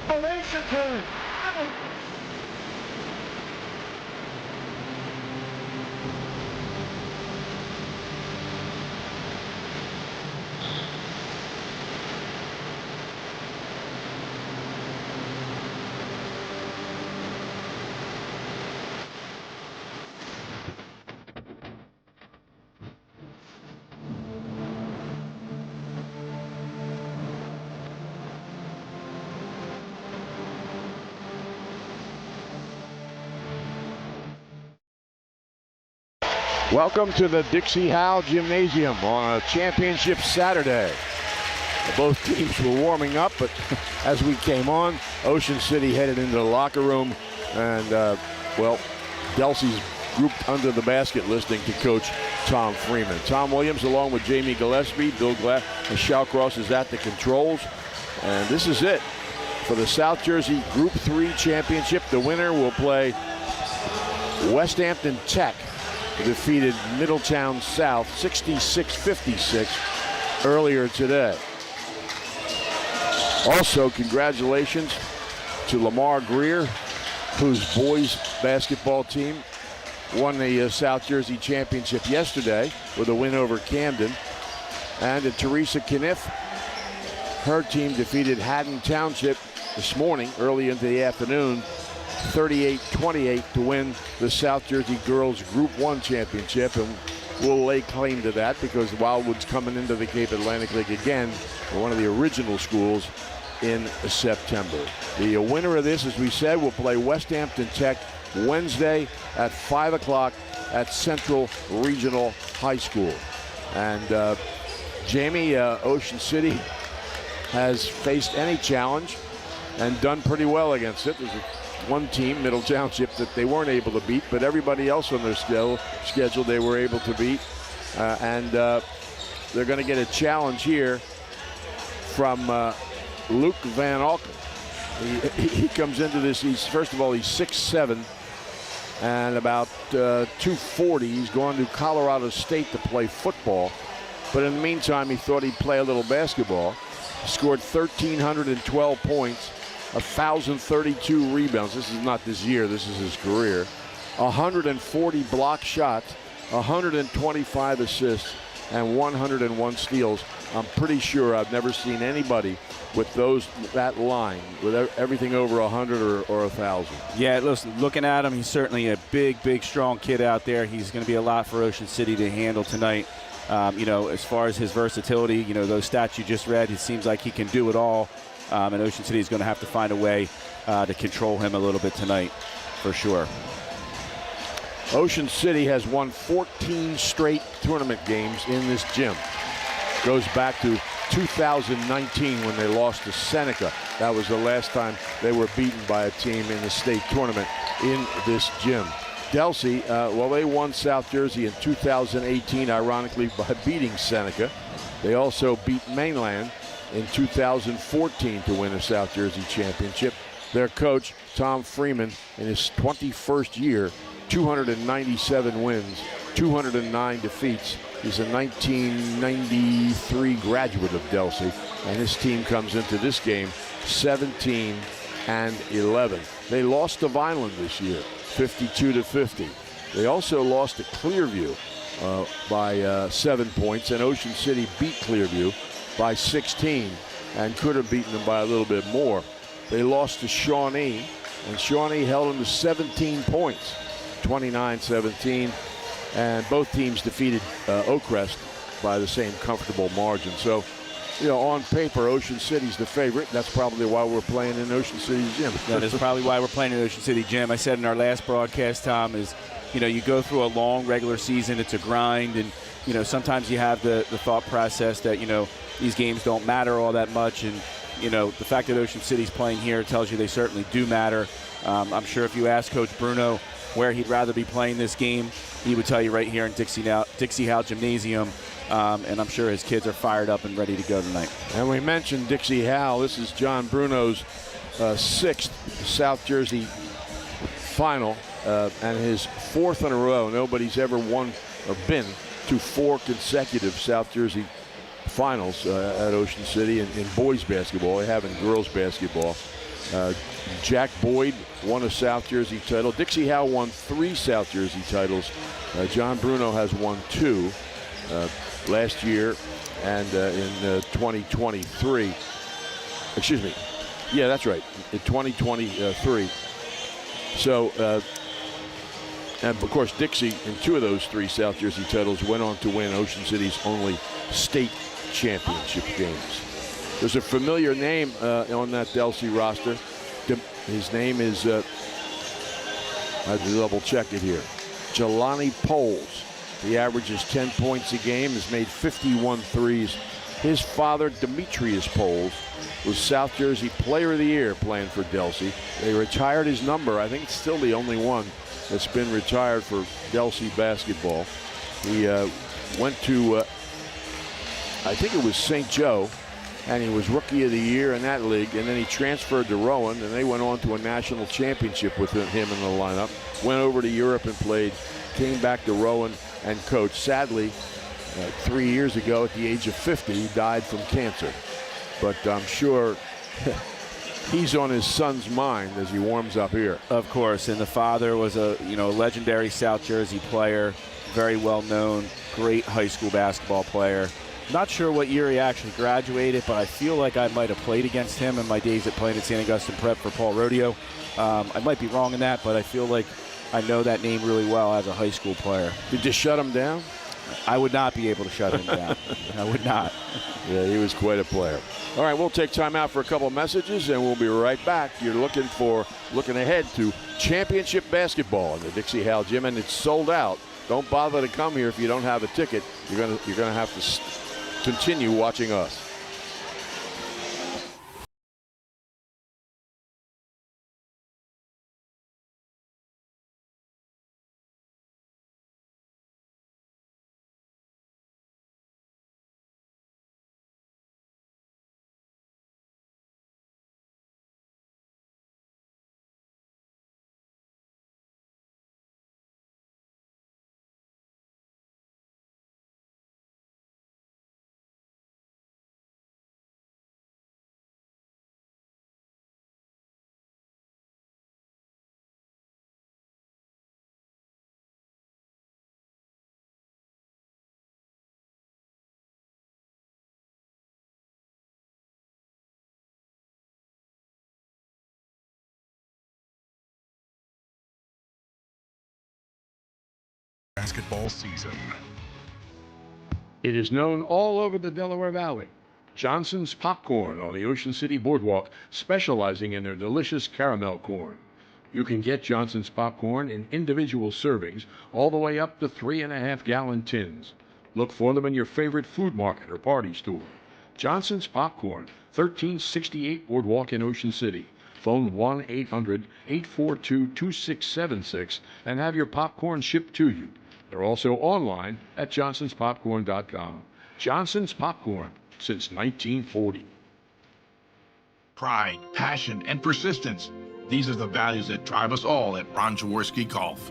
Formation team. Welcome to the DELSEA Gymnasium on a championship Saturday. Both teams were warming up, but as we came on, Ocean City headed into the locker room, and, well, DELSEA's grouped under the basket listening to Coach Tom Freeman. Tom Williams, along with Jamie Gillespie, Bill Glass, and Shawcross is at the controls. And this is it for the South Jersey Group 3 Championship. The winner will play Westhampton Tech, defeated Middletown South 66-56 earlier today. Also, congratulations to Lamar Greer, whose boys basketball team won the South Jersey Championship yesterday with a win over Camden. And to Teresa Kniff, her team defeated Haddon Township this morning, early into the afternoon, 38-28 to win the South Jersey Girls Group 1 Championship, and we'll lay claim to that because Wildwood's coming into the Cape Atlantic League again, one of the original schools, in September. The winner of this, as we said, will play Westhampton Tech Wednesday at 5 o'clock at Central Regional High School. And Jamie, Ocean City has faced any challenge and done pretty well against it. There's one team, Middle Township, that they weren't able to beat, but everybody else on their schedule they were able to beat. And they're going to get a challenge here from Luke Van Alken. He comes into this, first of all, he's 6'7", and about 240. He's going to Colorado State to play football, but in the meantime, he thought he'd play a little basketball. Scored 1,312 points, 1,032 rebounds. This is not this year, this is his career. 140 block shots, 125 assists, and 101 steals. I'm pretty sure I've never seen anybody with that line, with everything over 100 or 1,000. Yeah, listen, looking at him, he's certainly a big, strong kid out there. He's going to be a lot for Ocean City to handle tonight. As far as his versatility, those stats you just read, it seems like he can do it all. And Ocean City is going to have to find a way to control him a little bit tonight, for sure. Ocean City has won 14 straight tournament games in this gym. Goes back to 2019 when they lost to Seneca. That was the last time they were beaten by a team in the state tournament in this gym. DELSEA, they won South Jersey in 2018, ironically, by beating Seneca. They also beat Mainland in 2014 to win a South Jersey championship. Their coach, Tom Freeman, in his 21st year, 297 wins, 209 defeats. He's a 1993 graduate of DELSEA, and his team comes into this game 17-11. They lost to Vineland this year, 52-50. They also lost to Clearview by 7 points, and Ocean City beat Clearview by 16 and could have beaten them by a little bit more. They lost to Shawnee, and Shawnee held them to 17 points, 29-17. And both teams defeated Oakrest by the same comfortable margin. So, on paper, Ocean City's the favorite. That's probably why we're playing in Ocean City's gym. That is probably why we're playing in Ocean City gym. I said in our last broadcast, Tom, is, you go through a long regular season. It's a grind. And, sometimes you have the thought process that, these games don't matter all that much. And, the fact that Ocean City's playing here tells you they certainly do matter. I'm sure if you ask Coach Bruno where he'd rather be playing this game, he would tell you right here in DELSEA Gymnasium, and I'm sure his kids are fired up and ready to go tonight. And we mentioned DELSEA. This is John Bruno's 6th South Jersey final and his 4th in a row. Nobody's ever won or been to 4 consecutive South Jersey finals at Ocean City in boys basketball. They have in girls basketball. Jack Boyd won a South Jersey title. Dixie Howe won 3 South Jersey titles. John Bruno has won 2 last year and in 2023. Excuse me. Yeah, that's right. In 2023. So, and of course, Dixie in 2 of those 3 South Jersey titles went on to win Ocean City's only state championship games. There's a familiar name on that DELSEA roster. His name is, I have to double check it here, Jelani Poles. He averages 10 points a game, has made 51 threes. His father, Demetrius Poles, was South Jersey Player of the Year playing for DELSEA. They retired his number. I think it's still the only one that's been retired for DELSEA basketball. He went to, I think it was St. Joe, and he was Rookie of the Year in that league, and then he transferred to Rowan, and they went on to a national championship with him in the lineup. Went over to Europe and played, came back to Rowan and coached. Sadly, 3 years ago at the age of 50, he died from cancer. But I'm sure he's on his son's mind as he warms up here. Of course, and the father was a legendary South Jersey player, very well known, great high school basketball player. Not sure what year he actually graduated, but I feel like I might have played against him in my days at playing at St. Augustine Prep for Paul Rodeo. I might be wrong in that, but I feel like I know that name really well as a high school player. Did you shut him down? I would not be able to shut him down. I would not. Yeah, he was quite a player. All right, we'll take time out for a couple of messages, and we'll be right back. You're looking ahead to championship basketball in the Dixie Howe Gym, and it's sold out. Don't bother to come here if you don't have a ticket. You're gonna have to continue watching us. Basketball season. It is known all over the Delaware Valley. Johnson's Popcorn on the Ocean City Boardwalk, specializing in their delicious caramel corn. You can get Johnson's Popcorn in individual servings all the way up to 3.5-gallon tins. Look for them in your favorite food market or party store. Johnson's Popcorn, 1368 Boardwalk in Ocean City. Phone 1-800-842-2676 and have your popcorn shipped to you. They're also online at johnsonspopcorn.com. Johnson's Popcorn, since 1940. Pride, passion, and persistence. These are the values that drive us all at Ron Jaworski Golf.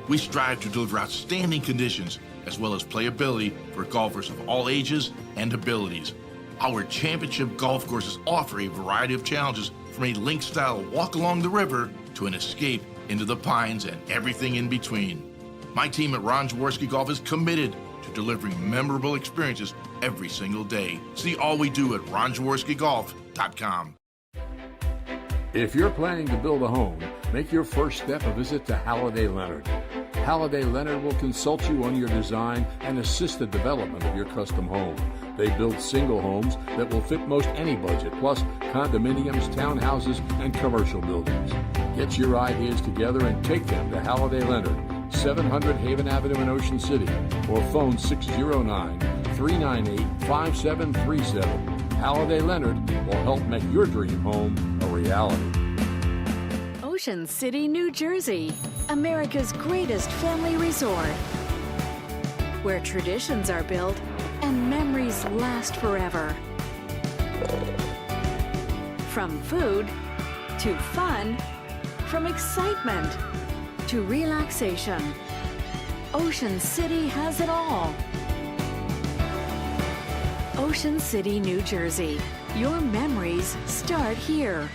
We strive to deliver outstanding conditions as well as playability for golfers of all ages and abilities. Our championship golf courses offer a variety of challenges, from a link-style walk along the river to an escape into the pines and everything in between. My team at Ron Jaworski Golf is committed to delivering memorable experiences every single day. See all we do at ronjaworskigolf.com. If you're planning to build a home, make your first step a visit to Halliday Leonard. Halliday Leonard will consult you on your design and assist the development of your custom home. They build single homes that will fit most any budget, plus condominiums, townhouses, and commercial buildings. Get your ideas together and take them to Halliday Leonard, 700 Haven Avenue in Ocean City, or phone 609-398-5737. Halliday Leonard will help make your dream home a reality. Ocean City, New Jersey, America's greatest family resort, where traditions are built and memories last forever. From food to fun, from excitement to relaxation, Ocean City has it all. Ocean City, New Jersey. Your memories start here.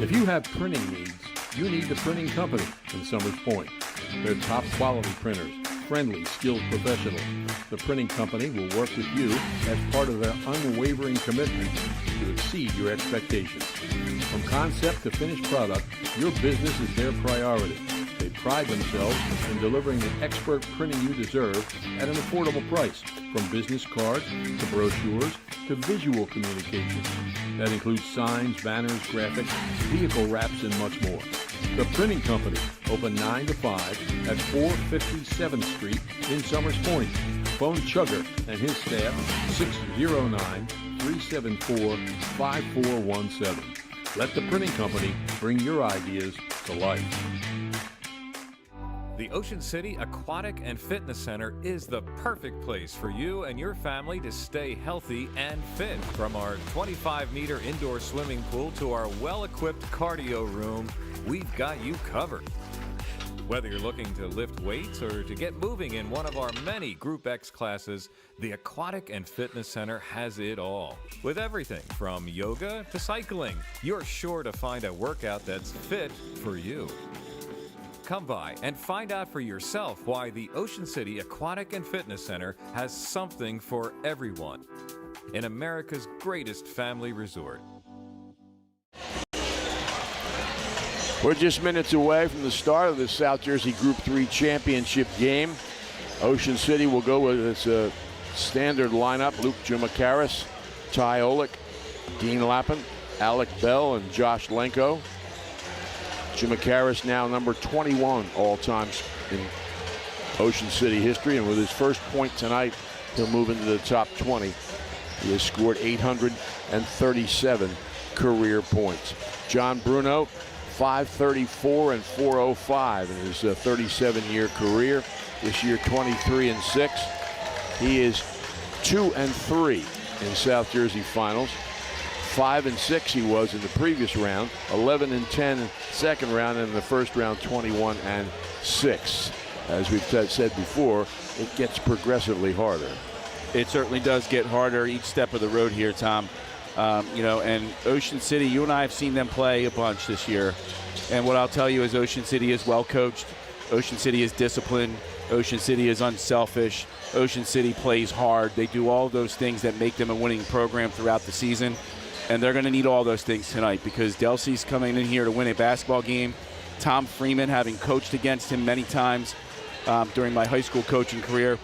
If you have printing needs, you need the Printing Company in Summers Point. They're top quality printers, friendly, skilled professionals. The Printing Company will work with you as part of their unwavering commitment to exceed your expectations. From concept to finished product, your business is their priority. They pride themselves in delivering the expert printing you deserve at an affordable price, from business cards to brochures to visual communications. That includes signs, banners, graphics, vehicle wraps, and much more. The Printing Company, open 9 to 5 at 457th Street in Summers Point. Phone Chugger and his staff, 609-374-5417. Let the Printing Company bring your ideas to life. The Ocean City Aquatic and Fitness Center is the perfect place for you and your family to stay healthy and fit. From our 25-meter indoor swimming pool to our well-equipped cardio room, we've got you covered. Whether you're looking to lift weights or to get moving in one of our many Group X classes, the Aquatic and Fitness Center has it all. With everything from yoga to cycling, you're sure to find a workout that's fit for you. Come by and find out for yourself why the Ocean City Aquatic and Fitness Center has something for everyone in America's greatest family resort. We're just minutes away from the start of the South Jersey Group 3 championship game. Ocean City will go with its standard lineup: Luke Jumakaris, Ty Olick, Dean Lappin, Alec Bell, and Josh Lenko. Jumakaris now number 21 all-time in Ocean City history, and with his first point tonight, he'll move into the top 20. He has scored 837 career points. John Bruno, 534 and 405 in his 37-year career. This year, 23-6. He is 2-3 in South Jersey finals. 5-6 he was in the previous round, 11-10 second round, and in the first round 21-6. As we've said before, it gets progressively harder. It certainly does get harder each step of the road here, Tom. And Ocean City, you and I have seen them play a bunch this year. And what I'll tell you is Ocean City is well coached. Ocean City is disciplined. Ocean City is unselfish. Ocean City plays hard. They do all those things that make them a winning program throughout the season. And they're going to need all those things tonight because DELSEA's coming in here to win a basketball game. Tom Freeman, having coached against him many times during my high school coaching career,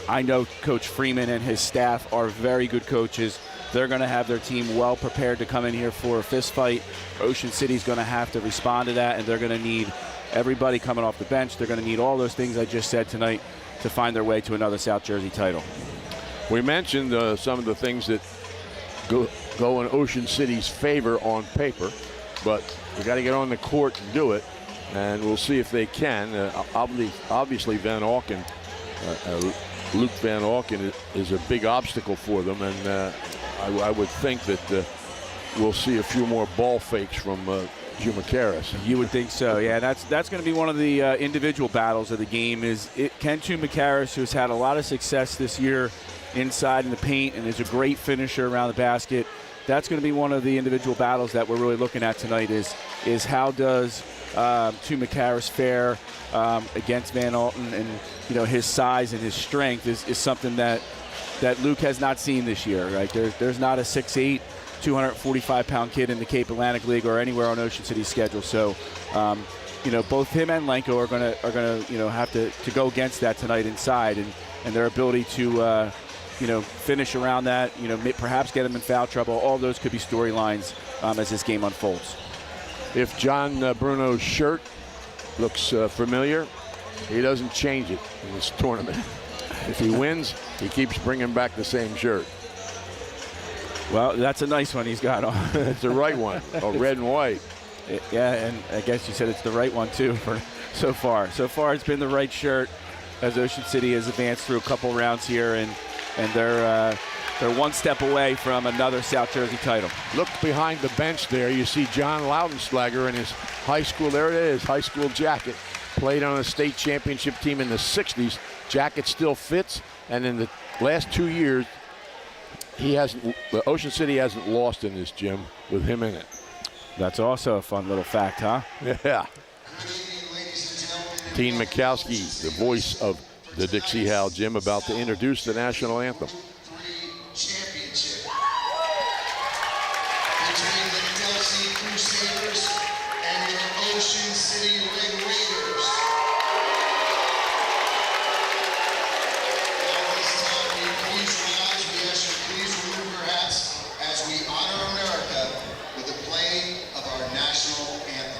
I know Coach Freeman and his staff are very good coaches. They're going to have their team well prepared to come in here for a fist fight. Ocean City's going to have to respond to that, and they're going to need everybody coming off the bench. They're going to need all those things I just said tonight to find their way to another South Jersey title. We mentioned some of the things that go in Ocean City's favor on paper, but we got to get on the court and do it, and we'll see if they can. Obviously, Van Auken, Luke Van Auken is a big obstacle for them, and I would think that we'll see a few more ball fakes from Jumakaris. You would think so, yeah. That's going to be one of the individual battles of the game. Ken Jumakaris, who's had a lot of success this year inside in the paint and is a great finisher around the basket. That's going to be one of the individual battles that we're really looking at tonight. Is how does Jumakaris fare against Van Auken, and his size and his strength is something that Luke has not seen this year. Right? There's not a 6'8", 245-pound kid in the Cape Atlantic League or anywhere on Ocean City's schedule. So, both him and Lenko are gonna have to go against that tonight inside, and their ability to finish around that, perhaps get him in foul trouble. All those could be storylines as this game unfolds. If John Bruno's shirt looks familiar, he doesn't change it in this tournament. If he wins, he keeps bringing back the same shirt. Well, that's a nice one he's got on. It's the right one, red and white. Yeah, and I guess you said it's the right one too for so far. So far, it's been the right shirt as Ocean City has advanced through a couple rounds here, and they're one step away from another South Jersey title. Look behind the bench there. You see John Laudenslager in his high school. There it is, high school jacket. Played on a state championship team in the 60s. Jacket still fits, and in the last 2 years, Ocean City hasn't lost in this gym with him in it. That's also a fun little fact, huh? Yeah. Dean Mikowski, the voice of the Dixie Hal Gym, about to introduce the national anthem. Championship between the DELSEA Crusaders and your Ocean City Red Raiders. At this time, will you please rise? We ask you please remove your hats as we honor America with the playing of our national anthem.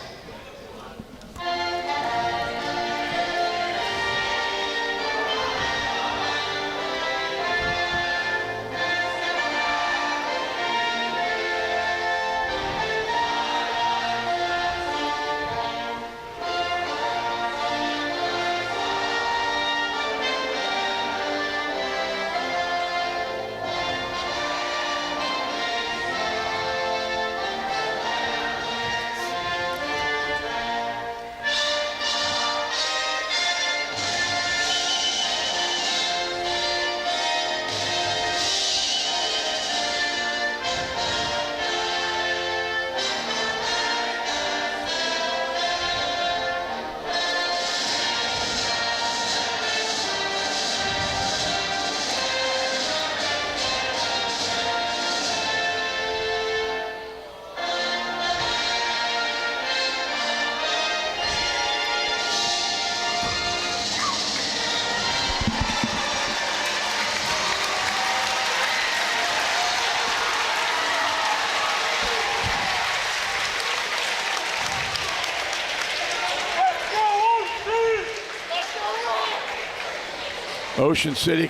Ocean City,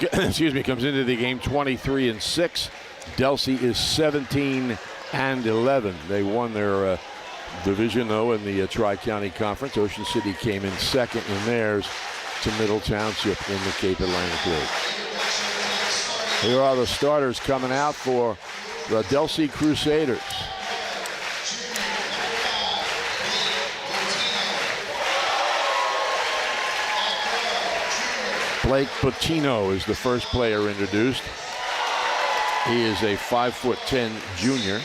comes into the game 23-6. DELSEA is 17-11. They won their division, though, in the Tri-County Conference. Ocean City came in second in theirs to Middle Township in the Cape Atlantic League. Here are the starters coming out for the DELSEA Crusaders. Blake Patino is the first player introduced. He is a 5'10" junior.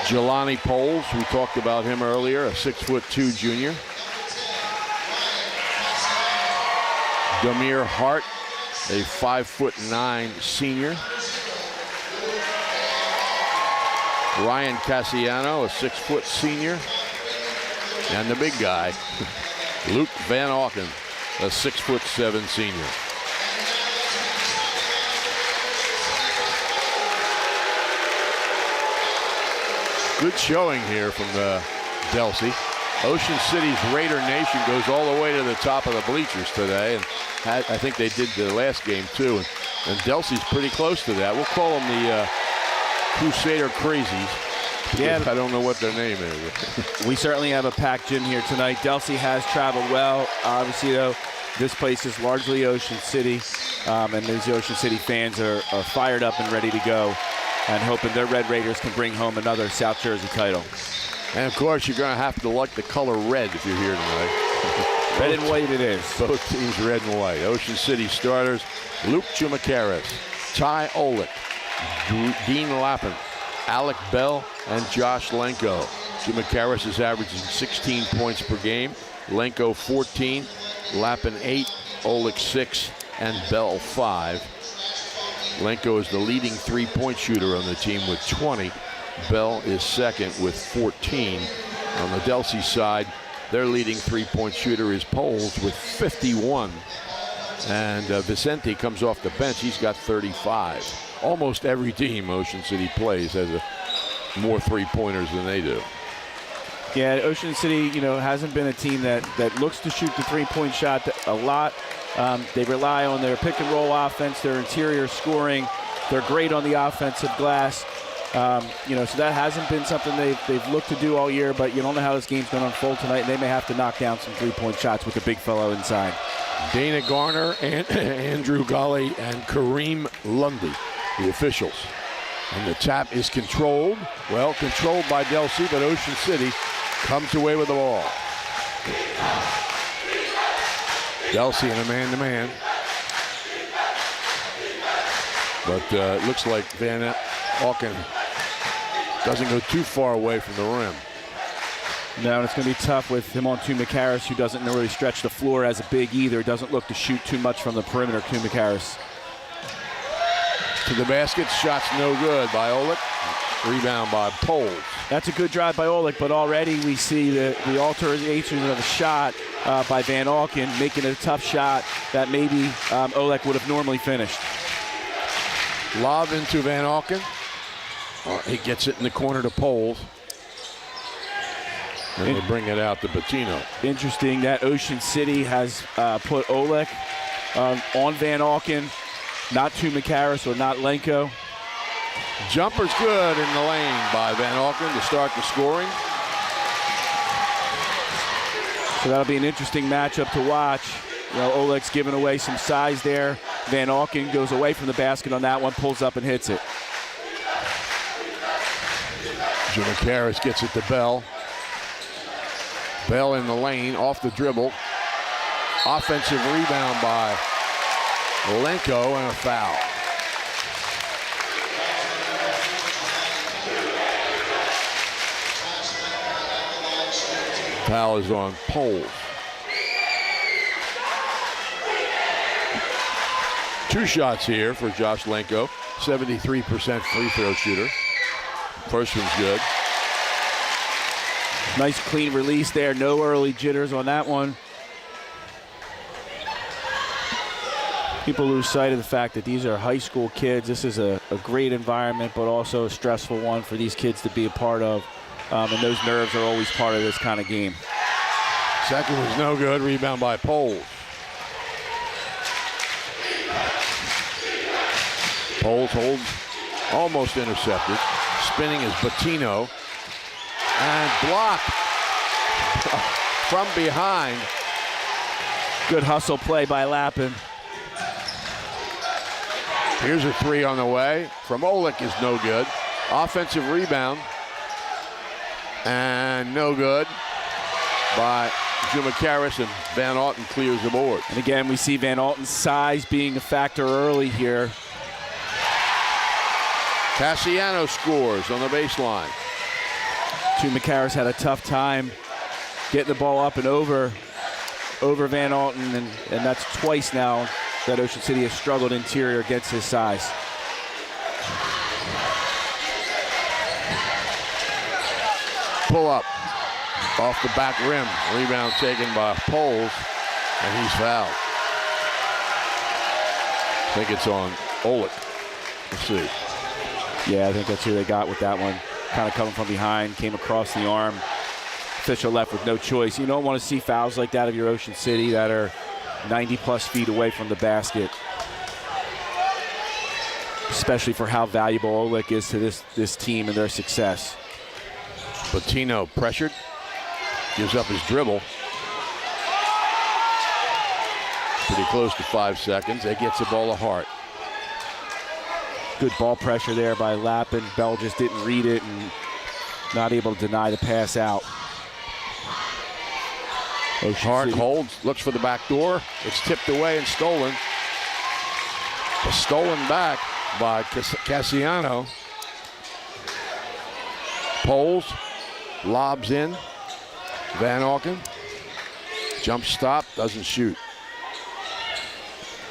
Jelani Poles, we talked about him earlier, a 6'2" junior. Damir Hart, a 5'9" senior. Ryan Cassiano, a 6' senior. And the big guy, Luke Van Auken, a 6'7" senior. Good showing here from the DELSEA. Ocean City's Raider Nation goes all the way to the top of the bleachers today, and I think they did the last game too. And DELSEA's pretty close to that. We'll call them the Crusader Crazies. Yeah, I don't know what their name is. We certainly have a packed gym here tonight. DELSEA has traveled well. Obviously, though, this place is largely Ocean City, and these Ocean City fans are fired up and ready to go, and hoping their Red Raiders can bring home another South Jersey title. And of course, you're going to have to like the color red if you're here tonight. Red and white it is. Both teams red and white. Ocean City starters: Luke Chumakaris, Ty Olick, Dean Lappin, Alec Bell, and Josh Lenko. Chumakaris is averaging 16 points per game. Lenko 14, Lappin 8, Olick 6, and Bell 5. Lenko is the leading three-point shooter on the team with 20. Bell is second with 14. On the DELSEA side, their leading three-point shooter is Poles with 51. And Vicente comes off the bench. He's got 35. Almost every team Ocean City plays has more three-pointers than they do. Yeah, Ocean City, hasn't been a team that looks to shoot the three-point shot a lot. They rely on their pick-and-roll offense, their interior scoring. They're great on the offensive glass. So that hasn't been something they've looked to do all year, but you don't know how this game's going to unfold tonight. They may have to knock down some three-point shots with the big fellow inside. Dana Garner, and Andrew Golly, and Kareem Lundy, the officials. And the tap is controlled. Well, controlled by DELSEA, but Ocean City comes away with the ball. DELSEA in a man-to-man. But it looks like Van Auken Doesn't go too far away from the rim. No, and it's going to be tough with him on Toomakaris, who doesn't really stretch the floor as a big either. Doesn't look to shoot too much from the perimeter, Toomakaris. To the basket, shot's no good by Oleg. Rebound by Poles. That's a good drive by Oleg, but already we see the alteration of a shot by Van Auken, making it a tough shot that maybe Oleg would have normally finished. Lob into Van Auken. He gets it in the corner to Poles. And they bring it out to Bettino. Interesting that Ocean City has put Oleg on Van Auken, not Toomakaris or not Lenko. Jumper's good in the lane by Van Auken to start the scoring. So that'll be an interesting matchup to watch. You know, Oleg's giving away some size there. Van Auken goes away from the basket on that one, pulls up and hits it. Toomakaris gets it to Bell. Bell in the lane, off the dribble. Offensive rebound by Lenko and a foul. Foul is on Poles. 2 shots here for Josh Lenko. 73% free throw shooter. First one's good. Nice clean release there. No early jitters on that one. People lose sight of the fact that these are high school kids. This is a great environment, but also a stressful one for these kids to be a part of. And those nerves are always part of this kind of game. Second was no good. Rebound by Poles. Poles holds, almost intercepted. Spinning is Bettino. And blocked from behind. Good hustle play by Lappin. Here's a 3 on the way from Oleg is no good. Offensive rebound. And no good by Toomakaris, and Van Auken clears the board. And again, we see Van Auken's size being a factor early here. Cassiano scores on the baseline. Toomakaris had a tough time getting the ball up and over Van Auken, and that's twice now that Ocean City has struggled interior against his size. Pull up off the back rim. Rebound taken by Poles, and he's fouled. I think it's on Oleg. Let's see. Yeah, I think that's who they got with that one. Kind of coming from behind, came across the arm. Official left with no choice. You don't want to see fouls like that of your Ocean City that are 90-plus feet away from the basket, especially for how valuable Oleg is to this team and their success. Bettino pressured, gives up his dribble. Pretty close to 5 seconds. That gets the ball to Hart. Good ball pressure there by Lappin. Bell just didn't read it and not able to deny the pass out. Hart holds, looks for the back door. It's tipped away and stolen. Stolen back by Cassiano. Poles, lobs in. Van Auken, jump stop, doesn't shoot.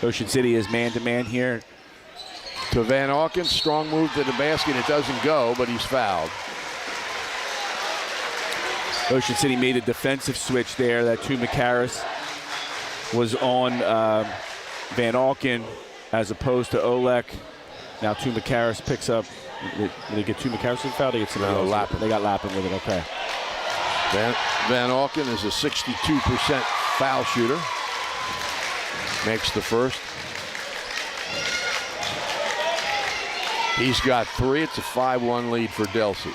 Ocean City is man-to-man here. To Van Auken, strong move to the basket. It doesn't go, but he's fouled. Ocean City made a defensive switch there. That Toomakaris was on Van Auken as opposed to Oleg. Now Toomakaris picks up. Did they get Toomakaris foul? They get somebody else. Lappin. They got Lappin with it. Okay. Van Auken is a 62% foul shooter. Makes the first. He's got 3. It's a 5-1 lead for DELSEA.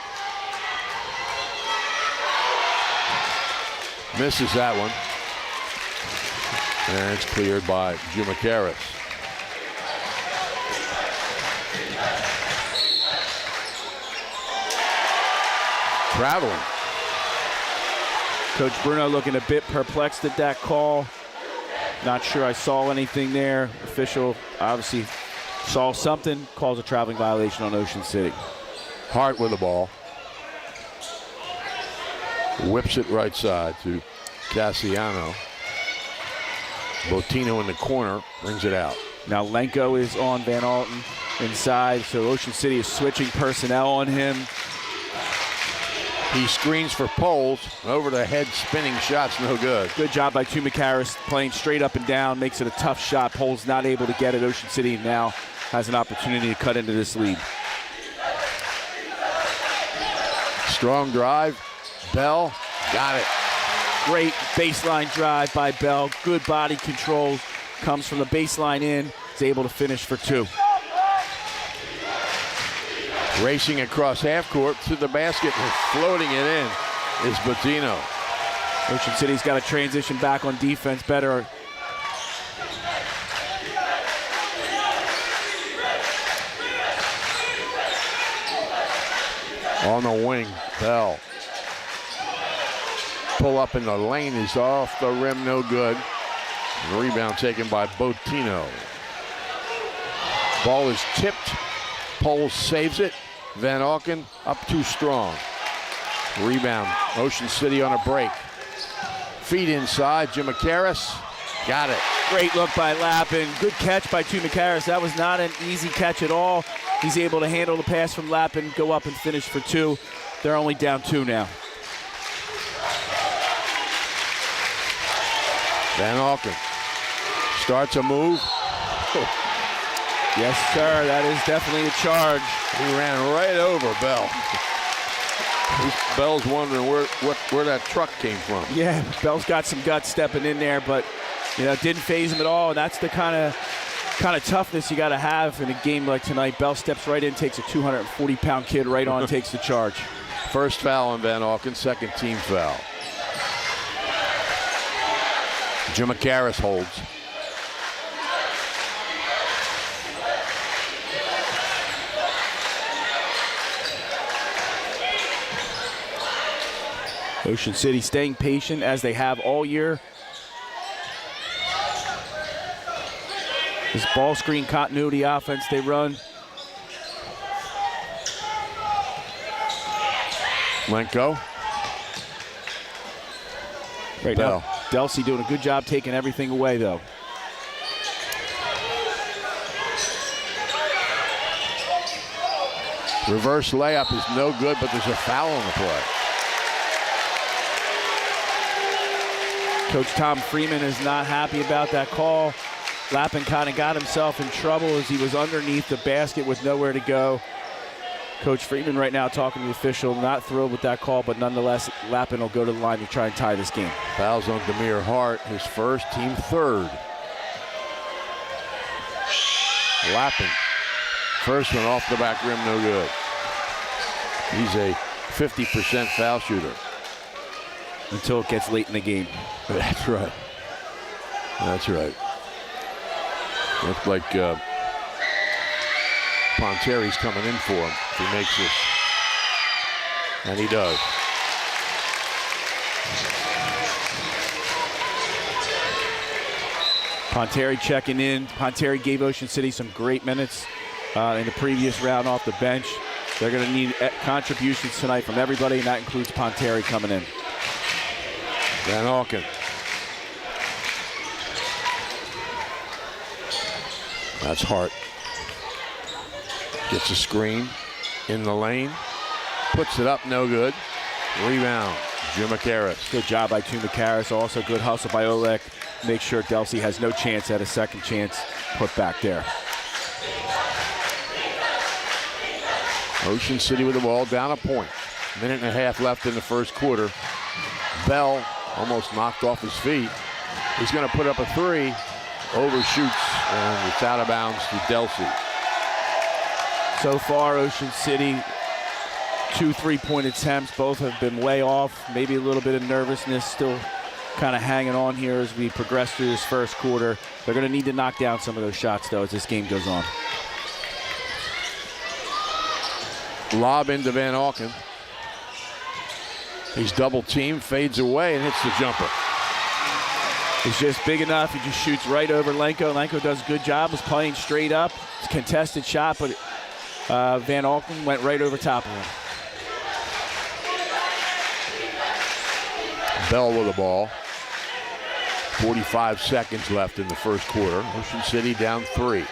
Misses that one. And it's cleared by Toomakaris. Traveling. Coach Bruno looking a bit perplexed at that call. Not sure I saw anything there. Official obviously saw something, calls a traveling violation on Ocean City. Hart with the ball. Whips it right side to Cassiano. Botino in the corner, brings it out. Now Lenko is on Van Alten inside, so Ocean City is switching personnel on him. He screens for Poles. Over the head spinning shots, no good. Good job by Tumacaris playing straight up and down, makes it a tough shot. Poles not able to get it. Ocean City now has an opportunity to cut into this lead. Strong drive. Bell got it. Great baseline drive by Bell. Good body control. Comes from the baseline in. Is able to finish for 2. Racing across half court to the basket and floating it in is Botino. Ocean City's got to transition back on defense better. On the wing, Bell. Pull up in the lane is off the rim, no good. And rebound taken by Botino. Ball is tipped. Poles saves it. Van Auken up too strong. Rebound. Ocean City on a break. Feet inside. Tumacaris got it. Great look by Lappin. Good catch by Tumacaris. That was not an easy catch at all. He's able to handle the pass from Lappin, go up and finish for 2. They're only down 2 now. Van Auken starts a move. Yes, sir. That is definitely a charge. He ran right over Bell. Bell's wondering where that truck came from. Yeah, Bell's got some guts stepping in there, but it didn't faze him at all. And that's the kind of toughness you got to have in a game like tonight. Bell steps right in, takes a 240-pound kid right on, takes the charge. First foul on Van Auken, second team foul. Tumacaris holds. Ocean City staying patient as they have all year. This ball screen continuity offense they run. Lenko. Right Bell. now, DELSEA doing a good job taking everything away, though. Reverse layup is no good, but there's a foul on the play. Coach Tom Freeman is not happy about that call. Lappin kind of got himself in trouble as he was underneath the basket with nowhere to go. Coach Freeman right now talking to the official, not thrilled with that call, but nonetheless, Lappin will go to the line to try and tie this game. Fouls on Demir Hart, his first, team third. Lappin, first one off the back rim, no good. He's a 50% foul shooter. Until it gets late in the game. That's right. That's right. Looks like Ponteri's coming in for him if he makes this. And he does. Ponteri checking in. Ponteri gave Ocean City some great minutes in the previous round off the bench. They're going to need contributions tonight from everybody, and that includes Ponteri coming in. Van Auken. That's Hart. Gets a screen in the lane. Puts it up, no good. Rebound, Tumacaris. Good job by Tumacaris. Also good hustle by Olek. Make sure DELSEA has no chance at a second chance put back there. Ocean City with the ball down a point. Minute and a half left in the first quarter. Bell almost knocked off his feet. He's going to put up a 3. Overshoots, and it's out of bounds to DELSEA. So far, Ocean City, 2 3-point attempts. Both have been way off. Maybe a little bit of nervousness still kind of hanging on here as we progress through this first quarter. They're going to need to knock down some of those shots, though, as this game goes on. Lob into Van Auken. He's double teamed, fades away, and hits the jumper. He's just big enough. He just shoots right over Lenko. Lenko does a good job. Was playing straight up. It's a contested shot, but Van Auken went right over top of him. Bell with the ball. 45 seconds left in the first quarter. Ocean City down 3.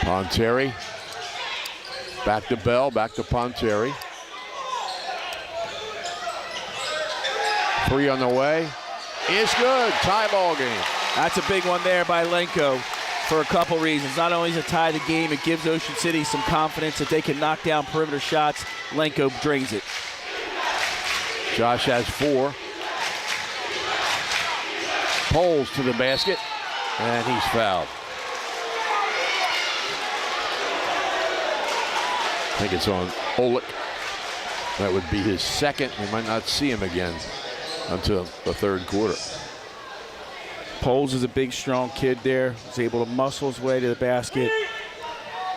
Ponteri. Back to Bell, back to Ponteri. 3 on the way. It's good. Tie ball game. That's a big one there by Lenko for a couple reasons. Not only does it tie the game, it gives Ocean City some confidence that they can knock down perimeter shots. Lenko drains it. Josh has 4. Poles to the basket, and he's fouled. I think it's on Oleg. That would be his second. We might not see him again until the third quarter. Poles is a big, strong kid there. He's able to muscle his way to the basket.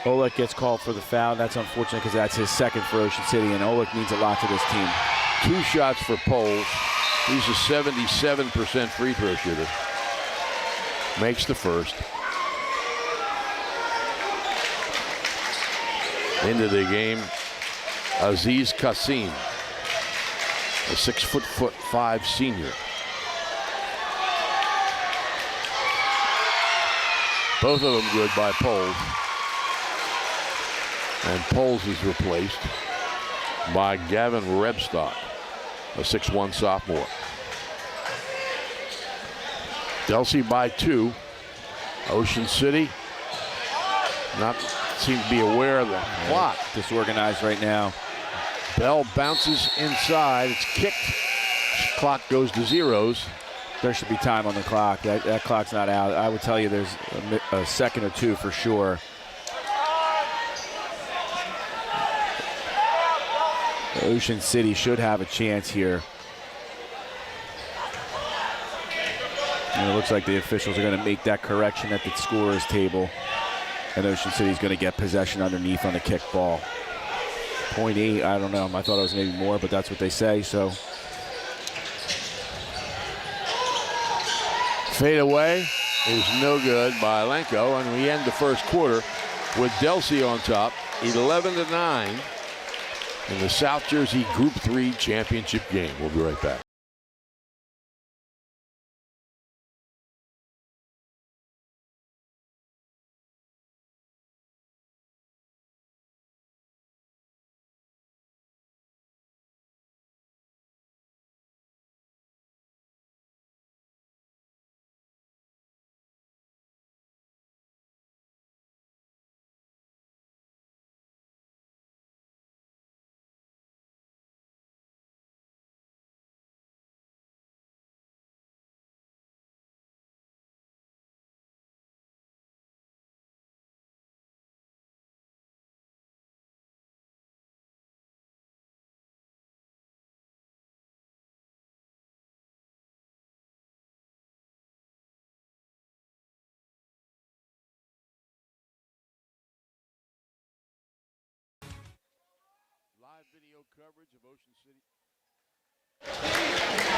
Oleg gets called for the foul. That's unfortunate because that's his second for Ocean City, and Oleg means a lot to this team. 2 shots for Poles. He's a 77% free throw shooter. Makes the first. Into the game, Aziz Kassim, a 6'5" senior. Both of them good by Poles. And Poles is replaced by Gavin Rebstock, a 6'1" sophomore. DELSEA by 2. Ocean City not seem to be aware of the clock. Disorganized right now. Bell bounces inside. It's kicked. Clock goes to zeros. There should be time on the clock. That clock's not out. I would tell you there's a second or 2 for sure. Ocean City should have a chance here. And it looks like the officials are going to make that correction at the scorer's table. And Ocean City's going to get possession underneath on the kick ball. 0.8, I don't know. I thought it was maybe more, but that's what they say, so. Fade away is no good by Lenko, and we end the first quarter with DELSEA on top, 11-9 in the South Jersey Group 3 championship game. We'll be right back.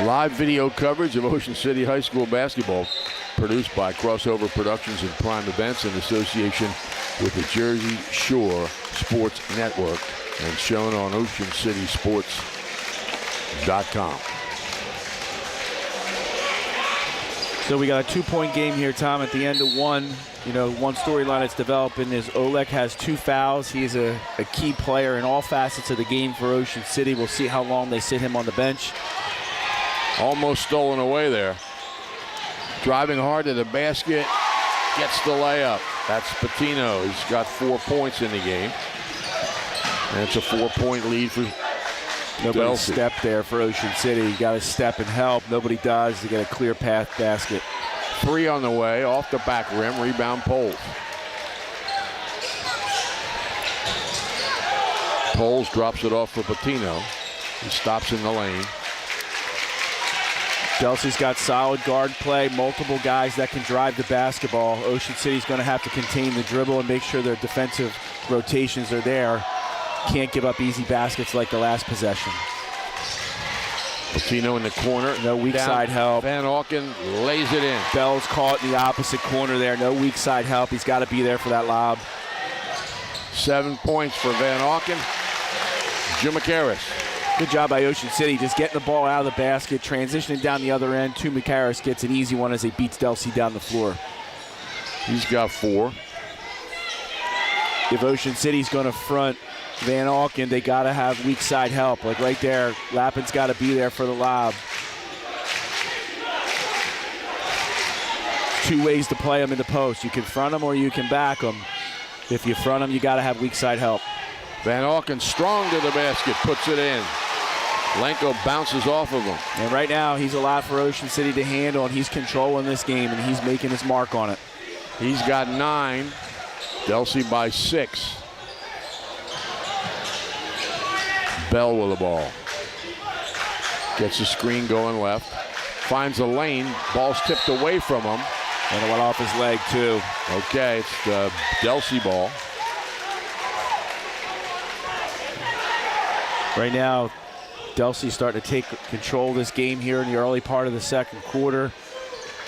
Live video coverage of Ocean City High School basketball, produced by Crossover Productions and Prime Events in association with the Jersey Shore Sports Network, and shown on OceanCitySports.com. So we got a 2-point game here, Tom, at the end of one. You know, one storyline that's developing is Oleg has 2 fouls. He's a key player in all facets of the game for Ocean City. We'll see how long they sit him on the bench. Almost stolen away there. Driving hard to the basket, gets the layup. That's Patino. He's got 4 points in the game. And it's a 4-point lead for Nobody stepped there for Ocean City. You got to step and help. Nobody does. You get a clear path basket. 3 on the way, off the back rim, rebound Poles. Poles drops it off for Patino. He stops in the lane. DELSEA's got solid guard play, multiple guys that can drive the basketball. Ocean City's going to have to contain the dribble and make sure their defensive rotations are there. Can't give up easy baskets like the last possession. Patino in the corner. No weak side help. Van Auken lays it in. Bell's caught in the opposite corner there. No weak side help. He's got to be there for that lob. 7 points for Van Auken. Jumacaris. Good job by Ocean City, just getting the ball out of the basket, transitioning down the other end. Jumacaris gets an easy one as he beats DELSEA down the floor. He's got 4. If Ocean City's going to front Van Auken, they got to have weak side help. Like right there, Lappin's got to be there for the lob. 2 ways to play him in the post. You can front him or you can back him. If you front him, you got to have weak side help. Van Auken strong to the basket, puts it in. Lenko bounces off of him. And right now, he's a lot for Ocean City to handle, and he's controlling this game, and he's making his mark on it. He's got 9. DELSEA by 6. Bell with the ball. Gets the screen going left. Finds a lane. Ball's tipped away from him. And it went off his leg, too. Okay, it's the DELSEA ball. Right now, DELSEA's starting to take control of this game here in the early part of the second quarter.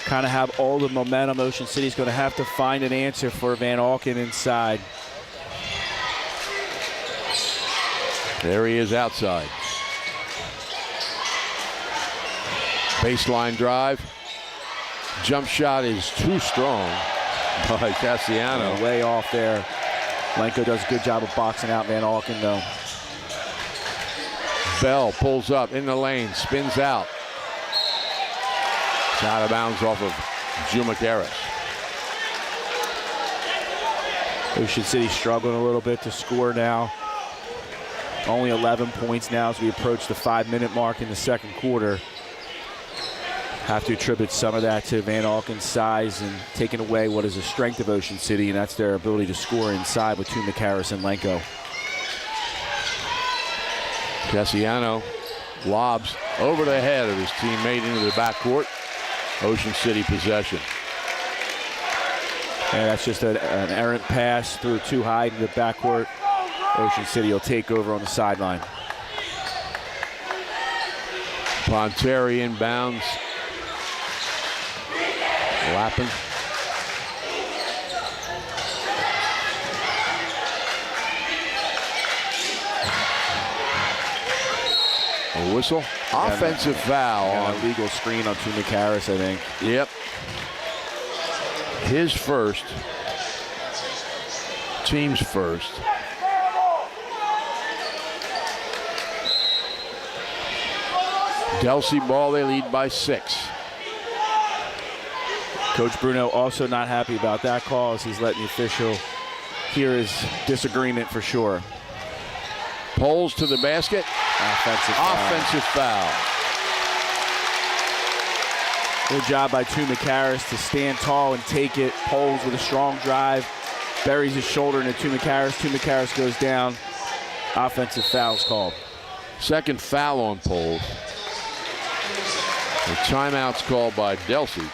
Kind of have all the momentum. Ocean City's going to have to find an answer for Van Auken inside. There he is outside. Baseline drive. Jump shot is too strong by Cassiano. Way off there. Lenko does a good job of boxing out Van Auken, though. Bell pulls up in the lane, spins out. It's out of bounds off of Jumacaris. Ocean City struggling a little bit to score now. Only 11 points now as we approach the 5-minute mark in the second quarter. Have to attribute some of that to Van Auken's size and taking away what is a strength of Ocean City, and that's their ability to score inside with Jumacaris and Lenko. Cassiano lobs over the head of his teammate into the backcourt. Ocean City possession. And that's just an errant pass through too high into the backcourt. Ocean City will take over on the sideline. Ponteri inbounds. Lappin. A whistle. Offensive foul. On a legal screen on Jumacaris, I think. Yep. His first. Team's first. DELSEA ball, they lead by 6. Coach Bruno also not happy about that call as he's letting the official hear his disagreement for sure. Poles to the basket. Offensive foul. Good job by Jumacaris to stand tall and take it. Poles with a strong drive. Buries his shoulder into Jumacaris. Jumacaris goes down. Offensive foul's called. Second foul on Poles. The timeout's called by DELSEA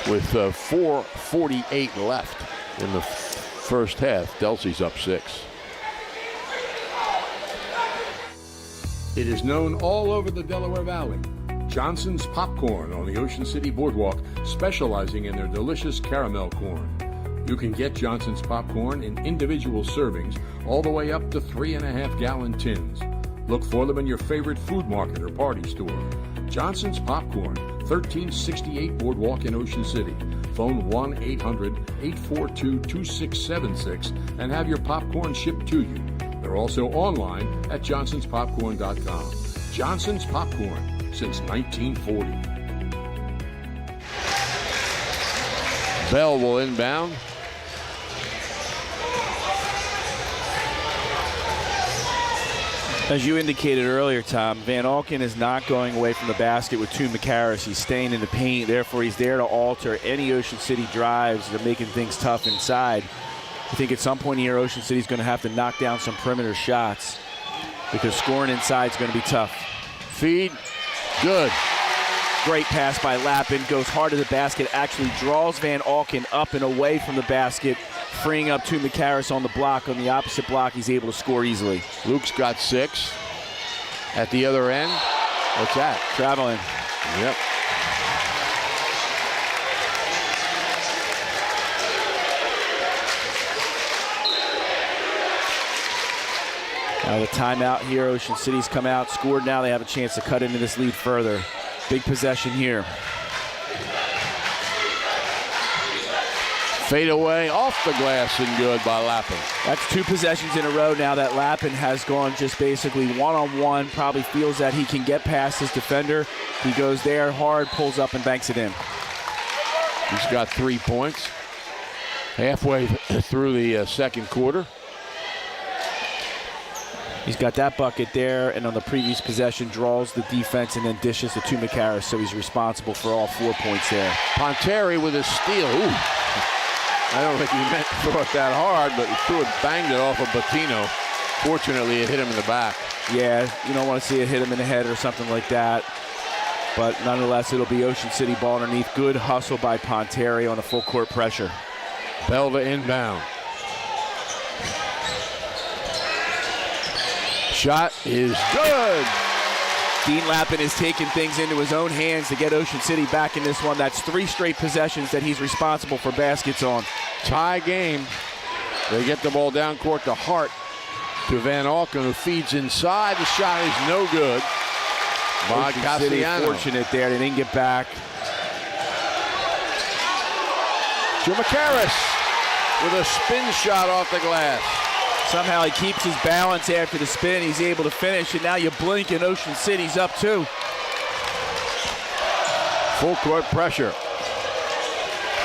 with 4:48 left in the first half. DELSEA's up 6. It is known all over the Delaware Valley. Johnson's Popcorn on the Ocean City Boardwalk, specializing in their delicious caramel corn. You can get Johnson's Popcorn in individual servings all the way up to 3.5-gallon tins. Look for them in your favorite food market or party store. Johnson's Popcorn, 1368 Boardwalk in Ocean City. Phone 1-800-842-2676 and have your popcorn shipped to you. They're also online at johnsonspopcorn.com. Johnson's Popcorn, since 1940. Bell will inbound. As you indicated earlier, Tom, Van Auken is not going away from the basket with Jumacaris. He's staying in the paint. Therefore, he's there to alter any Ocean City drives that are making things tough inside. I think at some point here, Ocean City's going to have to knock down some perimeter shots because scoring inside is going to be tough. Feed. Good. Great pass by Lappin. Goes hard to the basket. Actually draws Van Auken up and away from the basket, freeing up Jumacaris on the block. On the opposite block, he's able to score easily. Luke's got 6. At the other end, what's that? Traveling. Yep. The timeout here. Ocean City's come out, scored now. They have a chance to cut into this lead further. Big possession here. Fade away off the glass and good by Lappin. That's 2 possessions in a row now that Lappin has gone just basically one-on-one. Probably feels that he can get past his defender. He goes there hard, pulls up and banks it in. He's got 3 points. Halfway through the second quarter. He's got that bucket there, and on the previous possession draws the defense and then dishes it to McCarris, so he's responsible for all 4 points there. Ponteri with a steal. Ooh. I don't think he meant to throw it that hard, but he threw it, banged it off of Bettino. Fortunately, it hit him in the back. Yeah, you don't want to see it hit him in the head or something like that. But nonetheless, it'll be Ocean City ball underneath. Good hustle by Ponteri on a full court pressure. Bell to inbound. Shot is good. Dean Lappin is taking things into his own hands to get Ocean City back in this one. That's 3 straight possessions that he's responsible for baskets on. Tie game. They get the ball down court to Hart, to Van Auken, who feeds inside. The shot is no good. Ocean City fortunate there. They didn't get back. To McCarris with a spin shot off the glass. Somehow he keeps his balance after the spin. He's able to finish, and now you blink and Ocean City's up 2. Full court pressure.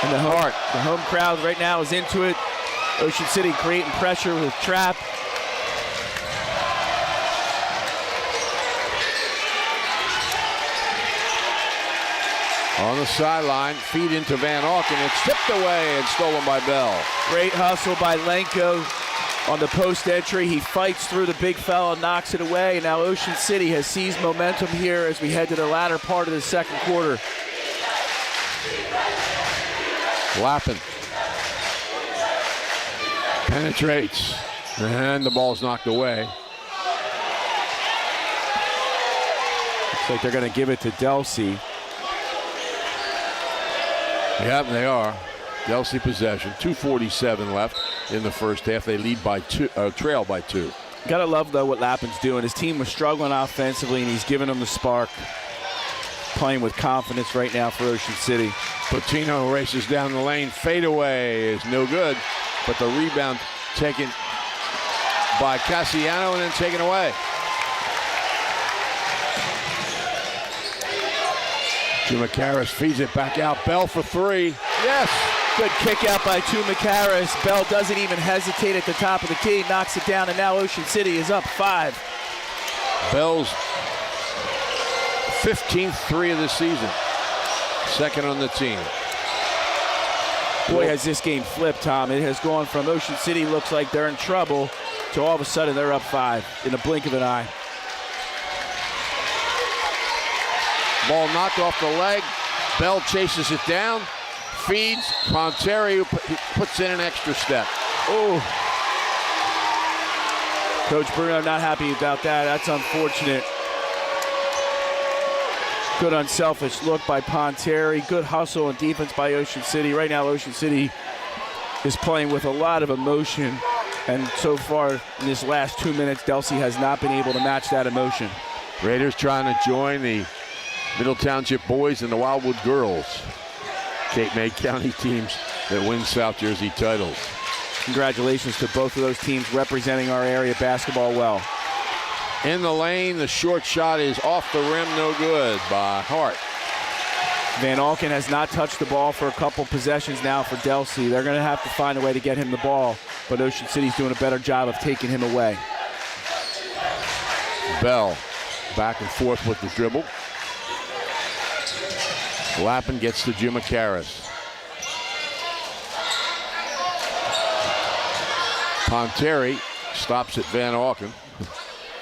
And the home crowd right now is into it. Ocean City creating pressure with trap. On the sideline, feed into Van Auken. It's tipped away and stolen by Bell. Great hustle by Lenko. On the post entry, he fights through the big fella, knocks it away. Now Ocean City has seized momentum here as we head to the latter part of the second quarter. Lappin penetrates, and the ball's knocked away. Looks like they're going to give it to DELSEA. Yep, they are. DELSEA possession. 2:47 left in the first half. They lead by 2, trail by 2. Gotta love though what Lappin's doing. His team was struggling offensively, and he's giving them the spark. Playing with confidence right now for Ocean City. Patino races down the lane. Fadeaway is no good, but the rebound taken by Cassiano and then taken away. McCarris feeds it back out. Bell for 3. Yes. Good kick out by McCarris. Bell doesn't even hesitate at the top of the key. Knocks it down, and now Ocean City is up 5. Bell's 15th 3 of the season. Second on the team. Boy, has this game flipped, Tom. It has gone from Ocean City looks like they're in trouble to all of a sudden they're up 5 in a blink of an eye. Ball knocked off the leg. Bell chases it down. Feeds. Ponteri puts in an extra step. Oh. Coach Bruno not happy about that. That's unfortunate. Good unselfish look by Ponteri. Good hustle and defense by Ocean City. Right now, Ocean City is playing with a lot of emotion. And so far, in this last 2 minutes, DELSEA has not been able to match that emotion. Raiders trying to join the Middle Township boys and the Wildwood girls. Cape May County teams that win South Jersey titles. Congratulations to both of those teams representing our area basketball well. In the lane, the short shot is off the rim, no good by Hart. Van Auken has not touched the ball for a couple possessions now for DELSEA. They're going to have to find a way to get him the ball, but Ocean City's doing a better job of taking him away. Bell back and forth with the dribble. Lappin gets to Jim McCarris. Ponteri stops at Van Auken.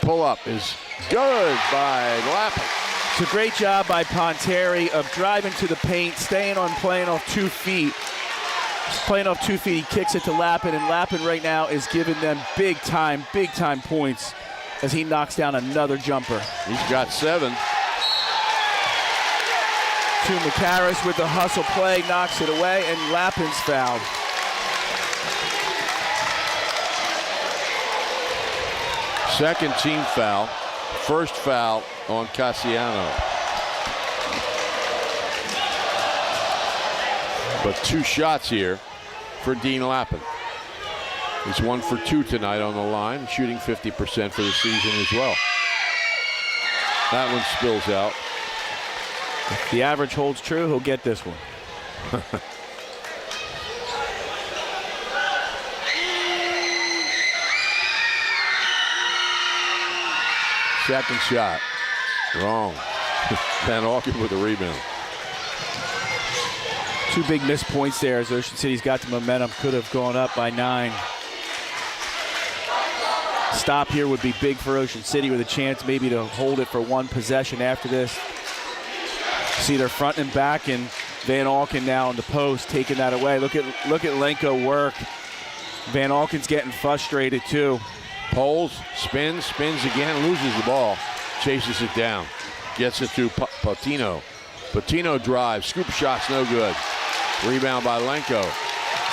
Pull up is good by Lappin. It's a great job by Ponteri of driving to the paint, staying on, playing off 2 feet. He's playing off 2 feet. He kicks it to Lappin, and Lappin right now is giving them big time points as he knocks down another jumper. He's got 7. To McCarris with the hustle play, knocks it away, and Lappin's fouled. Second team foul. First foul on Cassiano. But 2 shots here for Dean Lappin. He's 1 for 2 tonight on the line, shooting 50% for the season as well. That one spills out. If the average holds true, he'll get this one. Second shot. Wrong. Van Auken with a rebound. 2 big missed points there as Ocean City's got the momentum. Could have gone up by 9. Stop here would be big for Ocean City with a chance maybe to hold it for 1 possession after this. See, they're front and back, and Van Auken now on the post taking that away. Look at Lenko work. Van Auken's getting frustrated too. Poles, spins again, loses the ball, chases it down, gets it to Patino. Patino drives, scoop shot's no good. Rebound by Lenko.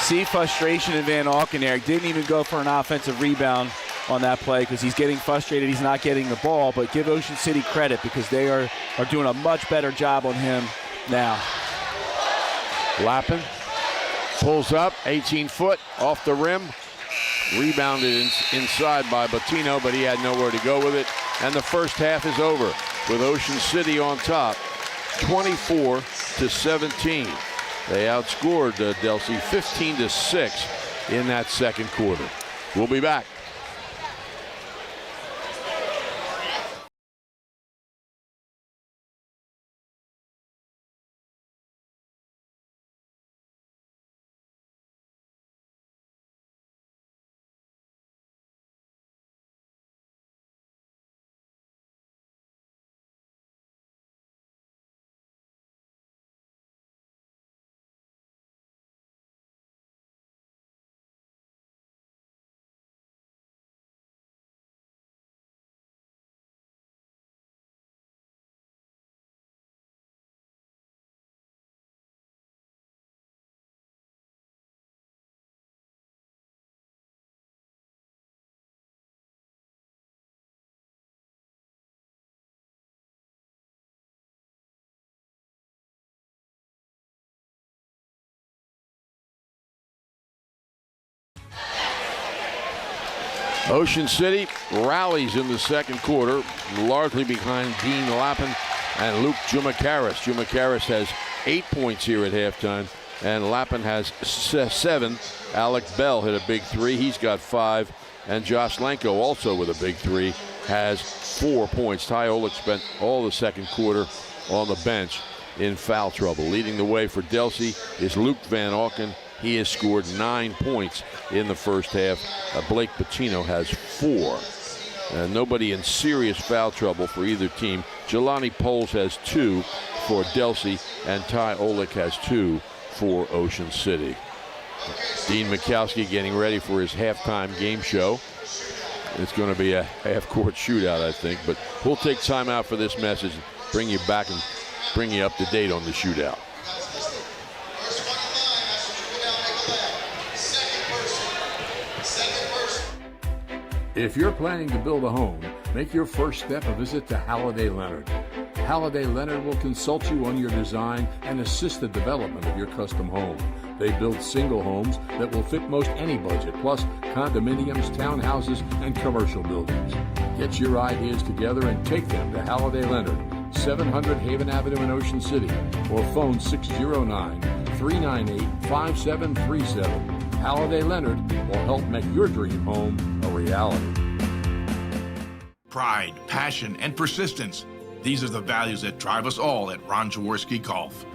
See frustration in Van Auken there. Didn't even go for an offensive rebound on that play because he's getting frustrated. He's not getting the ball, but give Ocean City credit because they are doing a much better job on him now. Lappin pulls up, 18-foot off the rim. Rebounded inside by Patino, but he had nowhere to go with it. And the first half is over with Ocean City on top, 24-17. They outscored DELSEA 15-6 in that second quarter. We'll be back. Ocean City rallies in the second quarter, largely behind Dean Lappin and Luke Jumakaris. Jumakaris has 8 points here at halftime, and Lappin has 7. Alec Bell hit a big 3. He's got 5. And Josh Lenko, also with a big 3, has 4 points. Ty Olick spent all the second quarter on the bench in foul trouble. Leading the way for DELSEA is Luke Van Auken. He has scored 9 points in the first half. Blake Patino has 4. Nobody in serious foul trouble for either team. Jelani Poles has 2 for DELSEA, and Ty Olick has 2 for Ocean City. Dean Mikowski getting ready for his halftime game show. It's going to be a half-court shootout, I think, but we'll take time out for this message and bring you back and bring you up to date on the shootout. If you're planning to build a home, make your first step a visit to Halliday Leonard. Halliday Leonard will consult you on your design and assist the development of your custom home. They build single homes that will fit most any budget, plus condominiums, townhouses, and commercial buildings. Get your ideas together and take them to Halliday Leonard, 700 Haven Avenue in Ocean City, or phone 609-398-5737. Halliday Leonard will help make your dream home a reality. Pride, passion, and persistence. These are the values that drive us all at Ron Jaworski Golf.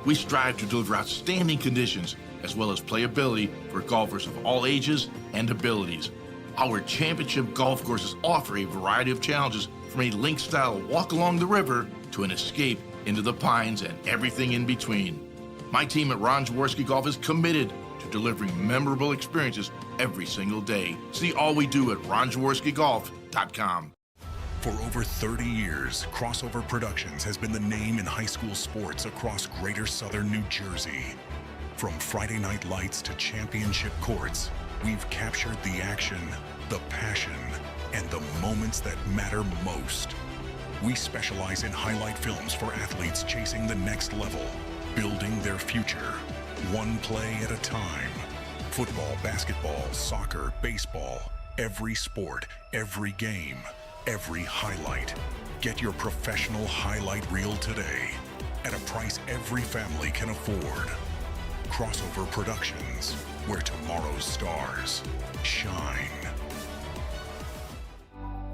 We strive to deliver outstanding conditions as well as playability for golfers of all ages and abilities. Our championship golf courses offer a variety of challenges, from a link-style walk along the river to an escape into the pines and everything in between. My team at Ron Jaworski Golf is committed to delivering memorable experiences every single day. See all we do at ronjaworskigolf.com. For over 30 years, Crossover Productions has been the name in high school sports across greater southern New Jersey. From Friday Night Lights to championship courts, we've captured the action, the passion, and the moments that matter most. We specialize in highlight films for athletes chasing the next level, building their future, one play at a time. Football, basketball, soccer, baseball, every sport, every game, every highlight. Get your professional highlight reel today at a price every family can afford. Crossover Productions, where tomorrow's stars shine.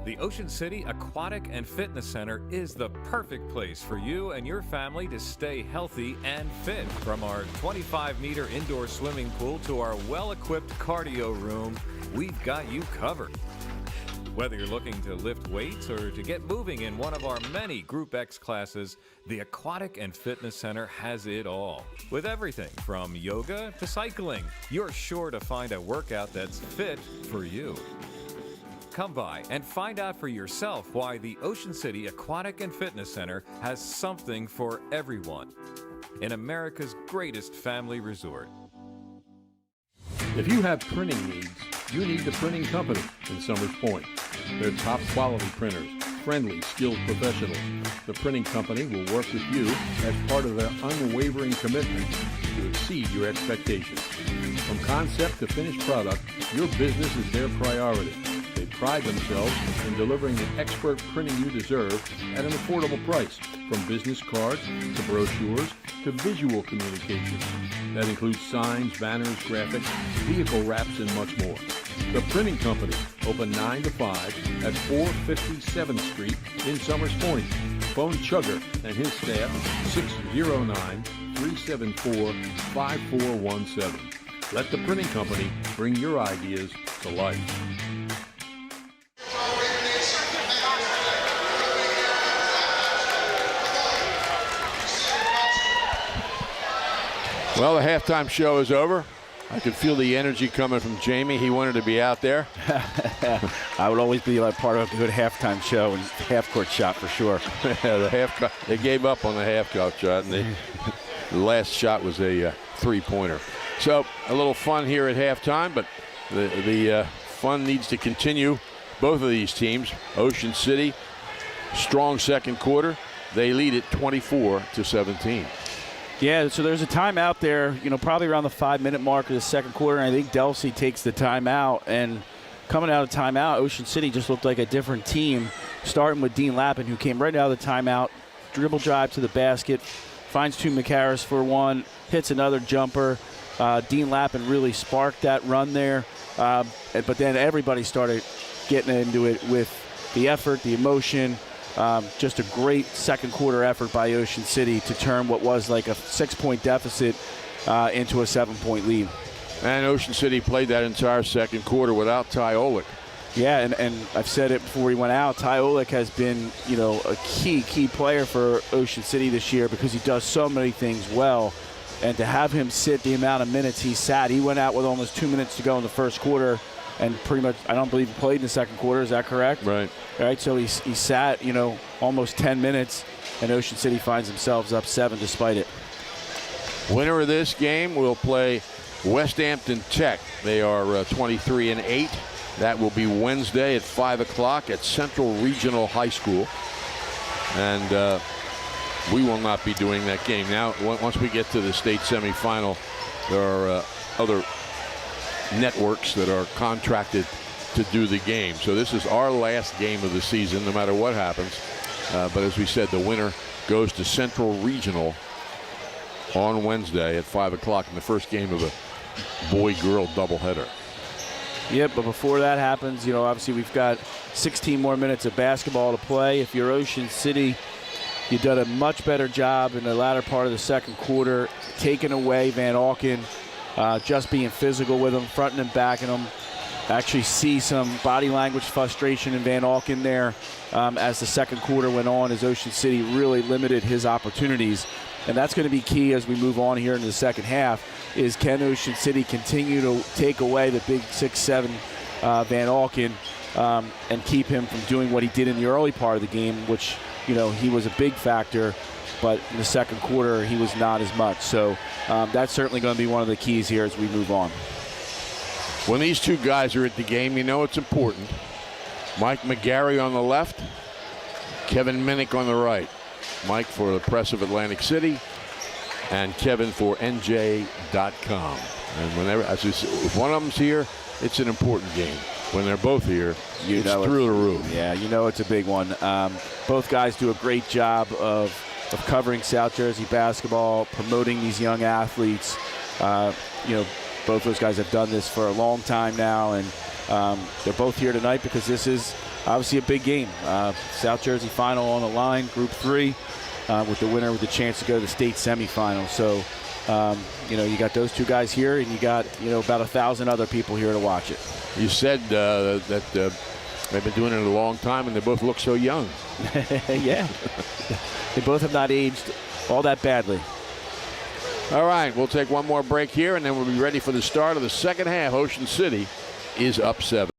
The Ocean City Aquatic and Fitness Center is the perfect place for you and your family to stay healthy and fit. From our 25-meter indoor swimming pool to our well-equipped cardio room, we've got you covered. Whether you're looking to lift weights or to get moving in one of our many Group X classes, the Aquatic and Fitness Center has it all. With everything from yoga to cycling, you're sure to find a workout that's fit for you. Come by and find out for yourself why the Ocean City Aquatic and Fitness Center has something for everyone in America's greatest family resort. If you have printing needs, you need the Printing Company in Summers Point. They're top quality printers, friendly, skilled professionals. The Printing Company will work with you as part of their unwavering commitment to exceed your expectations. From concept to finished product, your business is their priority. They pride themselves in delivering the expert printing you deserve at an affordable price, from business cards to brochures to visual communications. That includes signs, banners, graphics, vehicle wraps, and much more. The Printing Company, open 9 to 5 at 457th Street in Summers Point. Phone Chugger and his staff, 609-374-5417. Let the Printing Company bring your ideas to life. Well, the halftime show is over. I could feel the energy coming from Jamie. He wanted to be out there. I would always be like part of a good halftime show and half-court shot for sure. Yeah, they gave up on the half-court shot, and the last shot was a three-pointer. So a little fun here at halftime, but the fun needs to continue. Both of these teams, Ocean City, strong second quarter. They lead it 24-17. Yeah, so there's a timeout there, probably around the 5-minute mark of the second quarter, and I think DELSEA takes the timeout. And coming out of timeout, Ocean City just looked like a different team, starting with Dean Lappin, who came right out of the timeout, dribble drive to the basket, finds two McCarris for one, hits another jumper. Dean Lappin really sparked that run there, but then everybody started getting into it with the effort, the emotion. Just a great second quarter effort by Ocean City to turn what was like a 6-point deficit into a 7-point lead. And Ocean City played that entire second quarter without Ty Olick. Yeah, and I've said it before he went out, Ty Olick has been, a key player for Ocean City this year because he does so many things well. And to have him sit the amount of minutes he sat, he went out with almost 2 minutes to go in the first quarter. And pretty much, I don't believe he played in the second quarter. Is that correct? Right. All right, so he sat, almost 10 minutes, and Ocean City finds themselves up 7 despite it. Winner of this game will play West Hampton Tech. They are 23-8. That will be Wednesday at 5 o'clock at Central Regional High School. And we will not be doing that game. Now, once we get to the state semifinal, there are other networks that are contracted to do the game. So this is our last game of the season, no matter what happens. But as we said, the winner goes to Central Regional on Wednesday at 5 o'clock in the first game of a boy-girl doubleheader. Yep, but before that happens, obviously we've got 16 more minutes of basketball to play. If you're Ocean City, you've done a much better job in the latter part of the second quarter, taking away Van Auken, just being physical with him, fronting and backing him. Actually see some body language frustration in Van Auken there as the second quarter went on, as Ocean City really limited his opportunities. And that's going to be key as we move on here into the second half, is can Ocean City continue to take away the big 6'7" Van Auken and keep him from doing what he did in the early part of the game, which, he was a big factor, but in the second quarter he was not as much. So that's certainly going to be one of the keys here as we move on. When these two guys are at the game, it's important. Mike McGarry on the left, Kevin Minnick on the right. Mike for the Press of Atlantic City, and Kevin for NJ.com. And whenever, if one of them's here, it's an important game. When they're both here, it's through the roof. Yeah, it's a big one. Both guys do a great job of covering South Jersey basketball, promoting these young athletes. Both those guys have done this for a long time now, and they're both here tonight because this is obviously a big game. South Jersey final on the line, Group 3, with the winner with the chance to go to the state semifinal. So, you got those two guys here, and you got, about 1,000 other people here to watch it. You said that they've been doing it a long time, and they both look so young. Yeah. They both have not aged all that badly. All right, we'll take one more break here, and then we'll be ready for the start of the second half. Ocean City is up 7.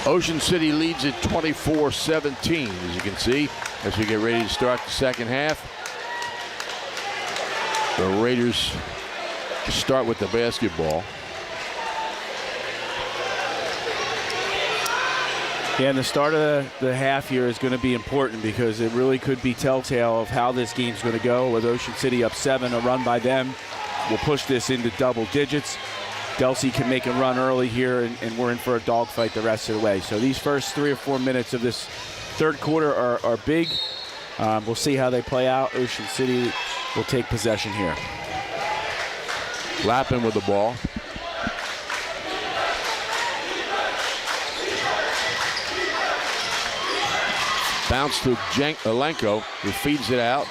Ocean City leads at 24-17, as you can see, as we get ready to start the second half. The Raiders start with the basketball. Yeah, and the start of the half here is going to be important because it really could be telltale of how this game's going to go. With Ocean City up 7, a run by them will push this into double digits. DELSEA can make a run early here, and we're in for a dogfight the rest of the way. So these first 3 or 4 minutes of this third quarter are big. We'll see how they play out. Ocean City will take possession here. Lappin with the ball. Bounce to Alenko, who feeds it out.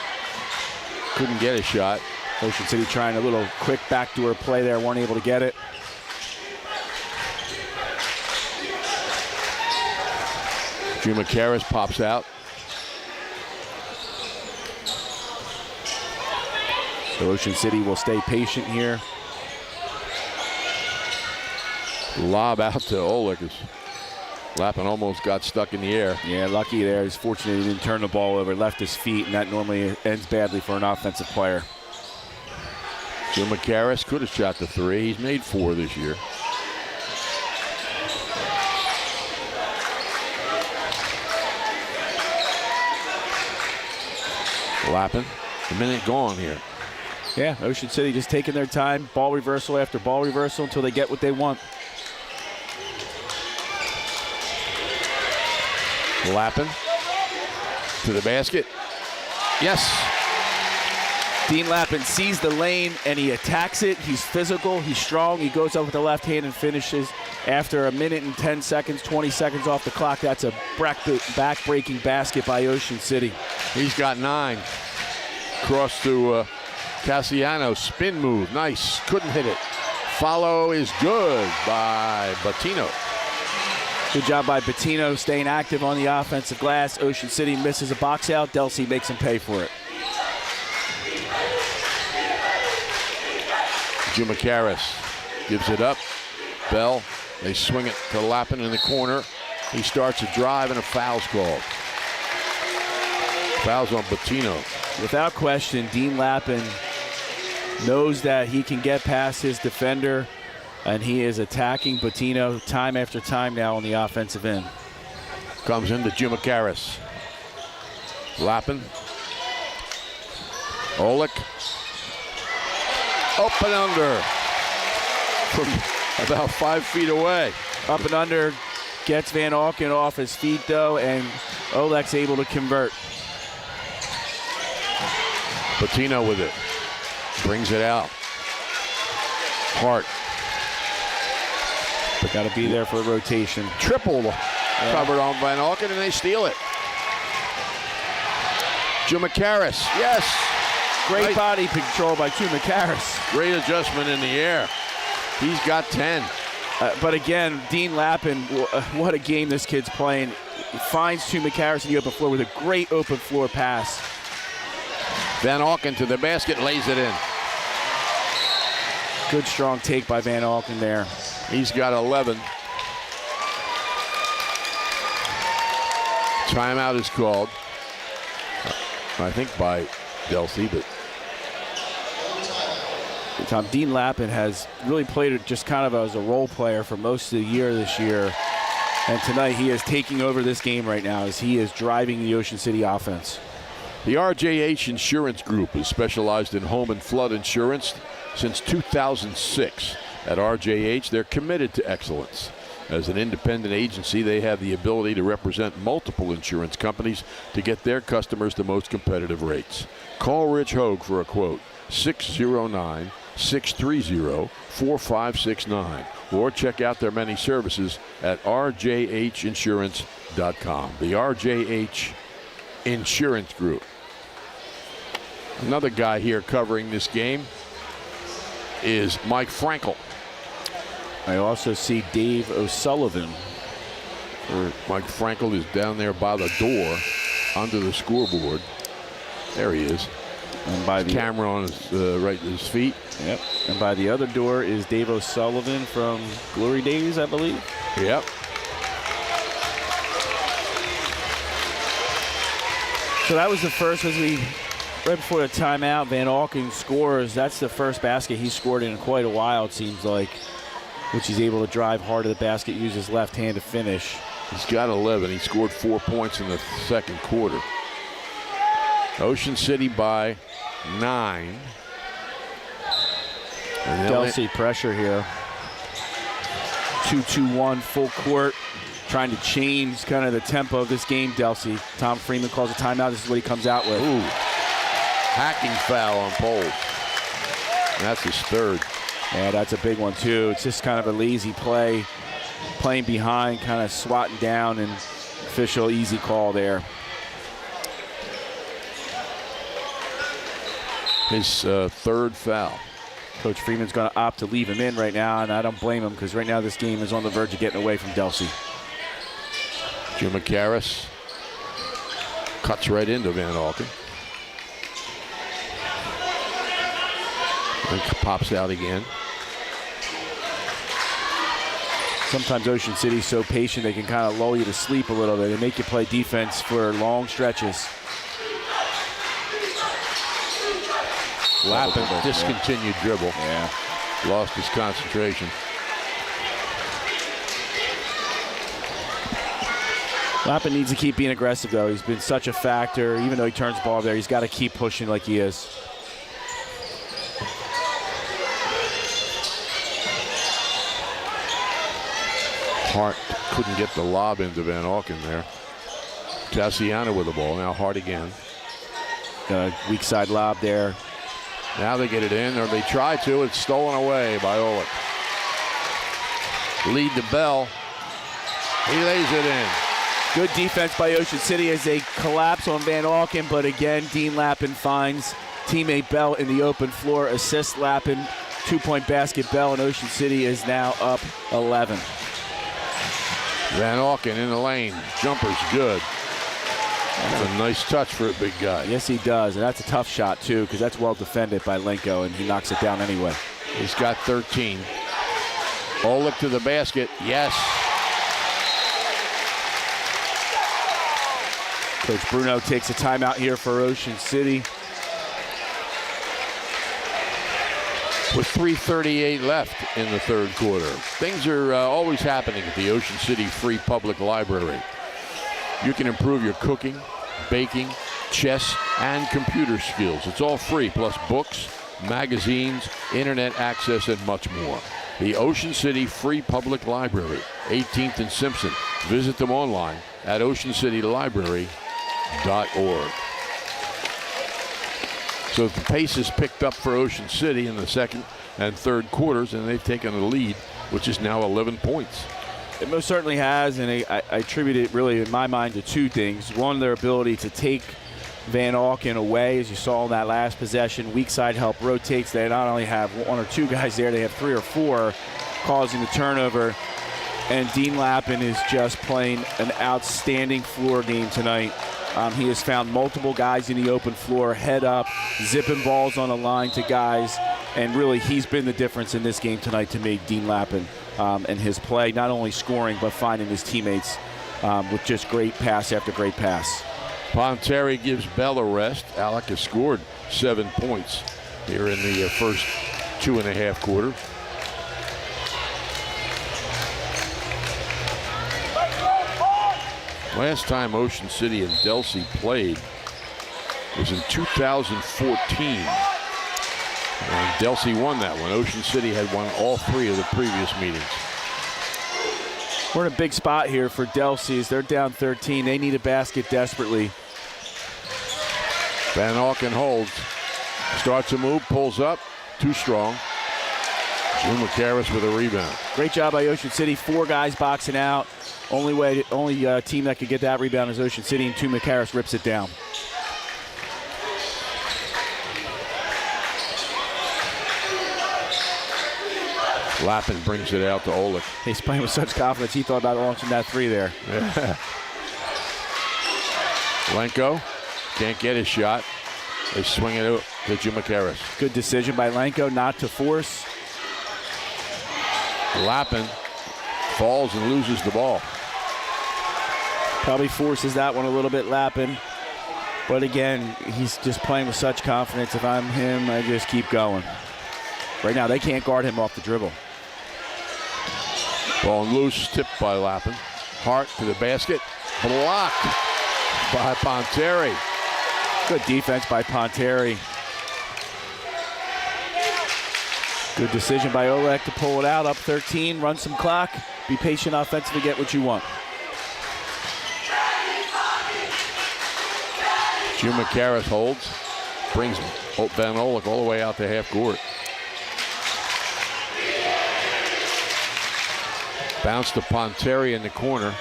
Couldn't get a shot. Ocean City trying a little quick backdoor play there, weren't able to get it. Drew McCarris pops out. So Ocean City will stay patient here. Lob out to Olick. Lappin almost got stuck in the air. Yeah, lucky there. He's fortunate he didn't turn the ball over, left his feet, and that normally ends badly for an offensive player. Jim McCarris could have shot the 3. He's made 4 this year. Lappin, a minute gone here. Yeah, Ocean City just taking their time, ball reversal after ball reversal until they get what they want. Lappin to the basket. Yes. Dean Lappin sees the lane and he attacks it. He's physical, he's strong. He goes up with the left hand and finishes. After a minute and 10 seconds, 20 seconds off the clock, that's a back-breaking basket by Ocean City. He's got 9. Cross to Cassiano, spin move, nice, couldn't hit it. Follow is good by Bettino. Good job by Bettino staying active on the offensive glass. Ocean City misses a box out. DELSEA makes him pay for it. Jim McCarris gives it up. Bell, they swing it to Lappin in the corner. He starts a drive and a foul's called. Fouls on Bettino. Without question, Dean Lappin knows that he can get past his defender, and he is attacking Bettino time after time now on the offensive end. Comes into Jim McCarris. Lappin. Olick. Up and under from about 5 feet away. Up and under Gets Van Auken off his feet, though, and Oleg's able to convert. Patino with it. Brings it out. Hart. But got to be there for a rotation. Triple covered on Van Auken, and they steal it. Jumacaris, yes. Great body control by Jumacaris. Great adjustment in the air. He's got 10. But again, Dean Lappin, what a game this kid's playing. He finds Jumacaris in the open floor with a great open floor pass. Van Auken to the basket, lays it in. Good strong take by Van Auken there. He's got 11. Timeout is called. I think by DELSEA, but Tom, Dean Lappin has really played it just kind of as a role player for most of the year this year. And tonight he is taking over this game right now as he is driving the Ocean City offense. The RJH Insurance Group has specialized in home and flood insurance since 2006. At RJH, they're committed to excellence. As an independent agency, they have the ability to represent multiple insurance companies to get their customers the most competitive rates. Call Rich Hogue for a quote, 609-630-4569, or check out their many services at rjhinsurance.com. The RJH Insurance Group. Another guy here covering this game is Mike Frankel. I also see Dave O'Sullivan. Mike Frankel is down there by the door under the scoreboard. There he is. And by the camera on his right at his feet. Yep. And by the other door is Dave O'Sullivan from Glory Days, I believe. Yep. So that was the first, right before the timeout, Van Auken scores. That's the first basket he's scored in quite a while, it seems like, which he's able to drive hard to the basket, use his left hand to finish. He's got 11. He scored 4 points in the second quarter. Ocean City by 9. DELSEA pressure here. 2-2-1 full court. Trying to change kind of the tempo of this game, DELSEA. Tom Freeman calls a timeout. This is what he comes out with. Ooh. Hacking foul on Poles. And that's his third. Yeah, that's a big one, too. It's just kind of a lazy play. Playing behind, kind of swatting down, and official easy call there. His third foul. Coach Freeman's going to opt to leave him in right now, and I don't blame him because right now this game is on the verge of getting away from DELSEA. Jumacaris cuts right into Van Auken. And pops out again. Sometimes Ocean City's so patient they can kind of lull you to sleep a little bit. They make you play defense for long stretches. Lappin discontinued dribble. Yeah. Lost his concentration. Lappin needs to keep being aggressive, though. He's been such a factor. Even though he turns the ball over there, he's got to keep pushing like he is. Hart couldn't get the lob into Van Auken there. Tassiano with the ball. Now Hart again. Weak side lob there. Now they get it in, or they try to. It's stolen away by Oleg. Lead to Bell. He lays it in. Good defense by Ocean City as they collapse on Van Auken, but again, Dean Lappin finds teammate Bell in the open floor, assists Lappin, 2-point basket. Bell, and Ocean City is now up 11. Van Auken in the lane. Jumper's good. That's a nice touch for a big guy. Yes, he does, and that's a tough shot, too, because that's well defended by Lenko, and he knocks it down anyway. He's got 13. Oleg to the basket. Yes. Coach Bruno takes a timeout here for Ocean City. With 3:38 left in the third quarter. Things are always happening at the Ocean City Free Public Library. You can improve your cooking, baking, chess, and computer skills. It's all free, plus books, magazines, internet access, and much more. The Ocean City Free Public Library, 18th and Simpson, Visit them online at oceancitylibrary.org. So the pace is picked up for Ocean City in the second and third quarters, and they've taken the lead, which is now 11 points. It most certainly has, and I attribute it really, in my mind, to two things. One, their ability to take Van Auken away, as you saw in that last possession. Weak side help rotates. They not only have one or two guys there, they have three or four causing the turnover. And Dean Lappin is just playing an outstanding floor game tonight. He has found multiple guys in the open floor, head up, zipping balls on the line to guys. And really, he's been the difference in this game tonight to me, Dean Lappin, and his play, not only scoring, but finding his teammates with just great pass after great pass. Ponteri gives Bell a rest. Alec has scored 7 points here in the first 2.5 quarters. Last time Ocean City and DELSEA played was in 2014. And DELSEA won that one. Ocean City had won all 3 of the previous meetings. We're in a big spot here for DELSEA. They're down 13. They need a basket desperately. Van Auken holds. Starts a move, pulls up. Too strong. Jim McCarris with a rebound. Great job by Ocean City. 4 guys boxing out. Only team that could get that rebound is Ocean City, and McCarris rips it down. Lappin brings it out to Olick. He's playing with such confidence, he thought about launching that 3 there. Yeah. Lenko can't get his shot. They swing it out to Jim McCarris. Good decision by Lenko not to force. Lappin falls and loses the ball. Probably forces that one a little bit, Lappin. But again, he's just playing with such confidence. If I'm him, I just keep going. Right now, they can't guard him off the dribble. Ball loose, tipped by Lappin. Hart to the basket. Blocked by Ponteri. Good defense by Ponteri. Good decision by Olek to pull it out. Up 13, run some clock. Be patient offensively, get what you want. Jim McCarris holds. Brings Van Auken all the way out to half court. Bounce to Ponteri in the corner.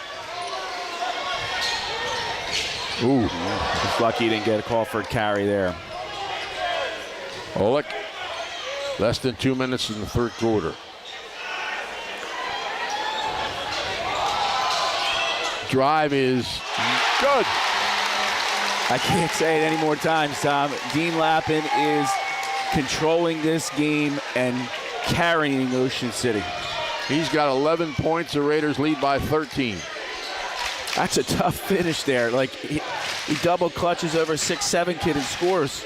Ooh. He's lucky he didn't get a call for a carry there. Olick, less than 2 minutes in the third quarter. Drive is good. I can't say it any more times, Tom. Dean Lappin is controlling this game and carrying Ocean City. He's got 11 points. The Raiders lead by 13. That's a tough finish there. Like, he double clutches over 6'7" kid and scores.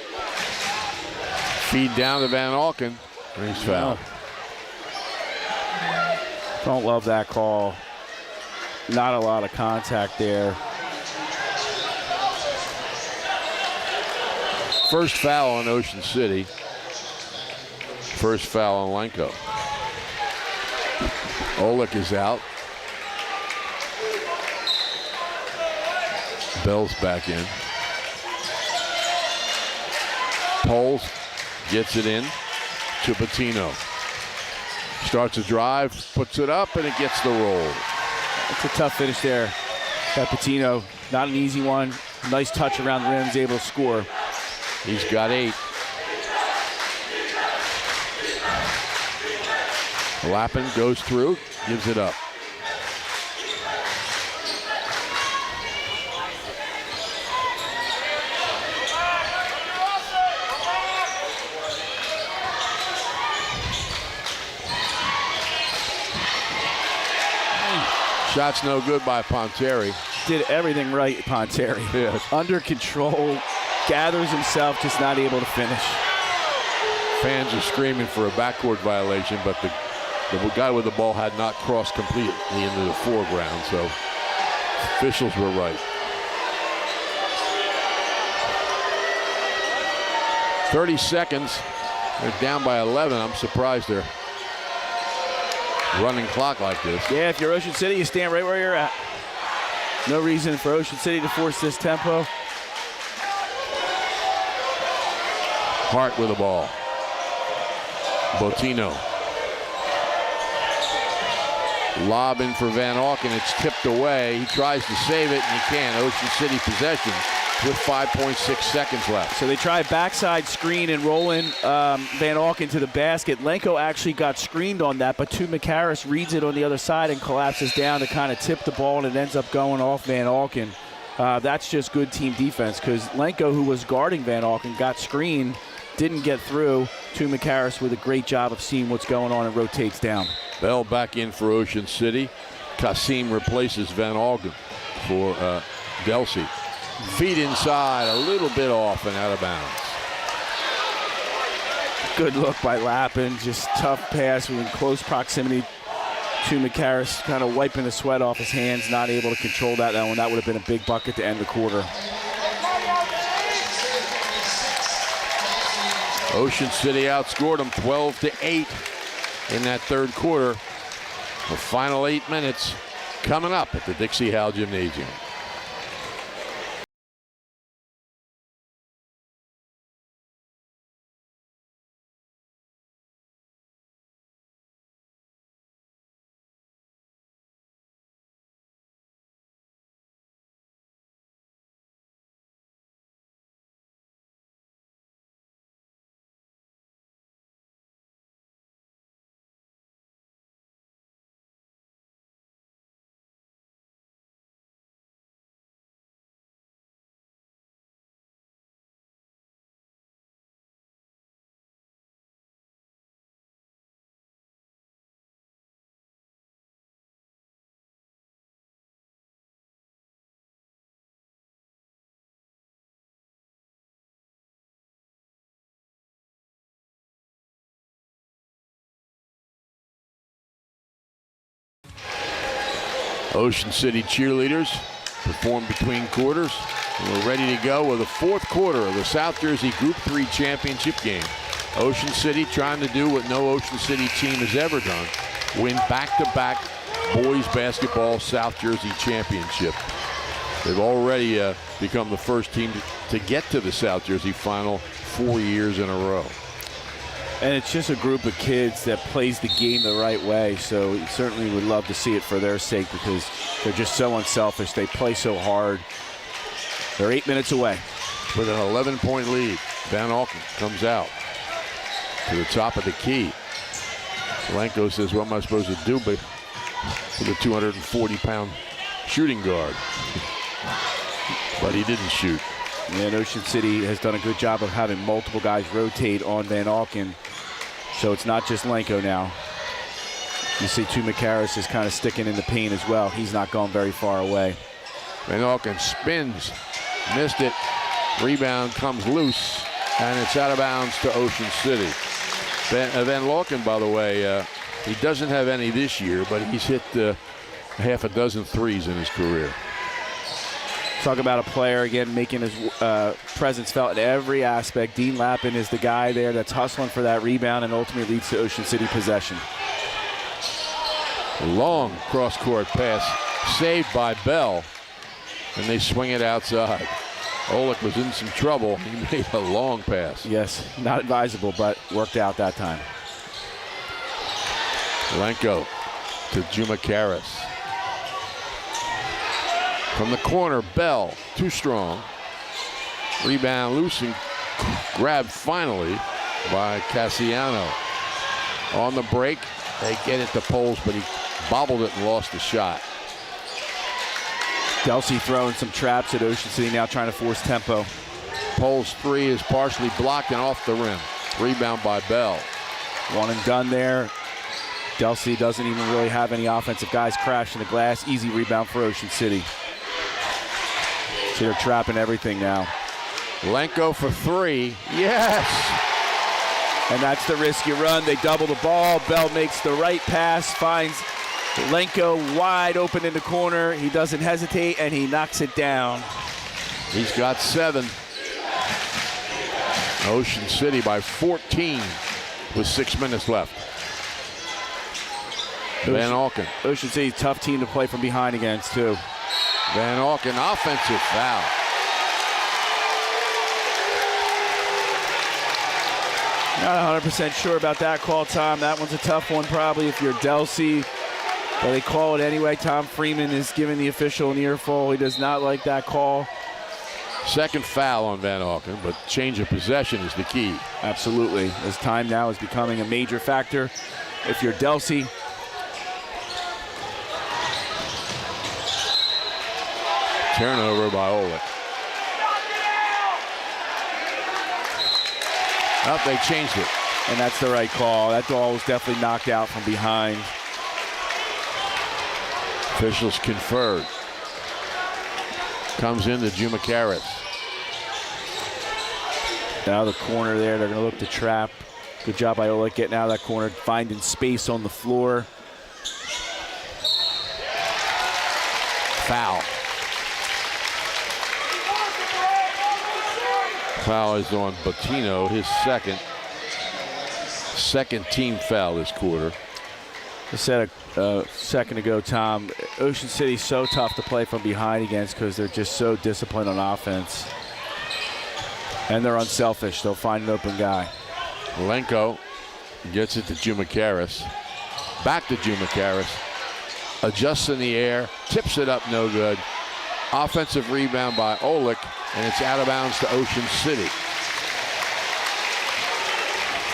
Feed down to Van Auken. And he's fouled. Don't love that call. Not a lot of contact there. First foul on Ocean City. First foul on Lenko. Olick is out. Bell's back in. Poles gets it in to Patino. Starts a drive, puts it up, and it gets the roll. It's a tough finish there by Patino. Not an easy one. Nice touch around the rim. He's able to score. He's got 8. Lappin goes through, gives it up. Shot's no good by Ponteri. Did everything right, Ponteri. Yes. Under control, gathers himself, just not able to finish. Fans are screaming for a backcourt violation, but the guy with the ball had not crossed completely into the foreground, so officials were right. 30 seconds. They're down by 11. I'm surprised they're running clock like this. Yeah, if you're Ocean City, you stand right where you're at. No reason for Ocean City to force this tempo. Hart with the ball. Bottino. Lobbing for Van Auken. It's tipped away. He tries to save it, and he can't. Ocean City possession with 5.6 seconds left. So they try backside screen and roll in Van Auken to the basket. Lenko actually got screened on that, but Macaris reads it on the other side and collapses down to kind of tip the ball, and it ends up going off Van Auken. That's just good team defense, because Lenko, who was guarding Van Auken, got screened, didn't get through. Macaris with a great job of seeing what's going on and rotates down. Bell back in for Ocean City. Kasim replaces Van Auken for DELSEA. Feet inside, a little bit off and out of bounds. Good look by Lappin, just tough pass in close proximity to Macaris, kind of wiping the sweat off his hands, not able to control that one. That would have been a big bucket to end the quarter. Ocean City outscored them 12-8 in that third quarter. The final 8 minutes coming up at the Dixie Howell Gymnasium. Ocean City cheerleaders perform between quarters, and we're ready to go with the fourth quarter of the South Jersey Group 3 championship game. Ocean City trying to do what no Ocean City team has ever done, win back-to-back boys basketball South Jersey championship. They've already become the first team to get to the South Jersey final 4 years in a row. And it's just a group of kids that plays the game the right way, so we certainly would love to see it for their sake, because they're just so unselfish. They play so hard. They're 8 minutes away. With an 11-point lead, Van Auken comes out to the top of the key. Lenko says, what am I supposed to do but with a 240-pound shooting guard? But he didn't shoot. And Ocean City has done a good job of having multiple guys rotate on Van Auken. So it's not just Lenko now. You see Macaris is kind of sticking in the paint as well. He's not going very far away. Van Auken spins, missed it. Rebound comes loose, and it's out of bounds to Ocean City. Van Auken, by the way, he doesn't have any this year, but he's hit half a dozen threes in his career. Talk about a player, again, making his presence felt in every aspect. Dean Lappin is the guy there that's hustling for that rebound and ultimately leads to Ocean City possession. A long cross-court pass saved by Bell, and they swing it outside. Olick was in some trouble. He made a long pass. Yes, not advisable, but worked out that time. Lenko to Macaris. From the corner, Bell, too strong. Rebound loose and grabbed finally by Cassiano. On the break, they get it to Poles, but he bobbled it and lost the shot. DELSEA throwing some traps at Ocean City now, trying to force tempo. Poles' three is partially blocked and off the rim. Rebound by Bell. One and done there. DELSEA doesn't even really have any offensive guys crashing the glass. Easy rebound for Ocean City. So they're trapping everything now. Lenko for three. Yes! And that's the risk you run. They double the ball. Bell makes the right pass, finds Lenko wide open in the corner. He doesn't hesitate, and he knocks it down. He's got 7. Ocean City by 14 with 6 minutes left. Van Auken. Ocean City's a tough team to play from behind against, too. Van Auken, offensive foul. Not 100% sure about that call, Tom. That one's a tough one probably if you're DELSEA. But they call it anyway. Tom Freeman is giving the official an earful. He does not like that call. Second foul on Van Auken, but change of possession is the key. Absolutely. As time now is becoming a major factor if you're DELSEA. Turnover by Olick. Oh, they changed it. And that's the right call. That ball was definitely knocked out from behind. Officials conferred. Comes in to Jumacaris. Now the corner there, they're going to look to trap. Good job by Olick getting out of that corner, finding space on the floor. Foul. Foul is on Bottino, his second team foul this quarter. I said a second ago, Tom, Ocean City's so tough to play from behind against because they're just so disciplined on offense. And they're unselfish. They'll find an open guy. Lenko gets it to Jumacaris. Back to Jumacaris. Adjusts in the air, tips it up, no good. Offensive rebound by Olick, and it's out of bounds to Ocean City.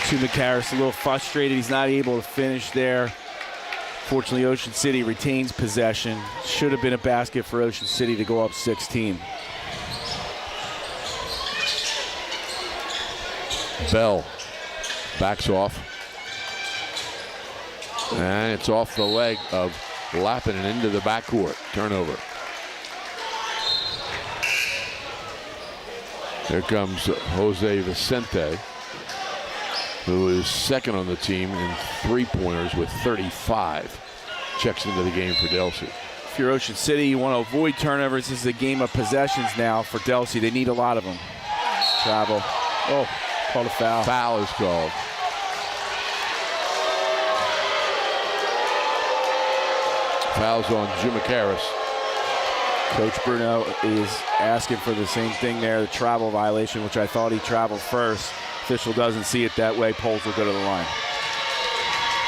Jumacaris a little frustrated. He's not able to finish there. Fortunately, Ocean City retains possession. Should have been a basket for Ocean City to go up 16. Bell backs off. And it's off the leg of Lappin and into the backcourt. Turnover. Here comes Jose Vicente, who is second on the team in three-pointers with 35. Checks into the game for DELSEA. If you're Ocean City, you want to avoid turnovers. This is a game of possessions now for DELSEA. They need a lot of them. Travel. Oh, called a foul. Foul is called. Foul's on Jumacaris. Coach Bruno is asking for the same thing there, the travel violation, which I thought he traveled first. Official doesn't see it that way. Poles will go to the line.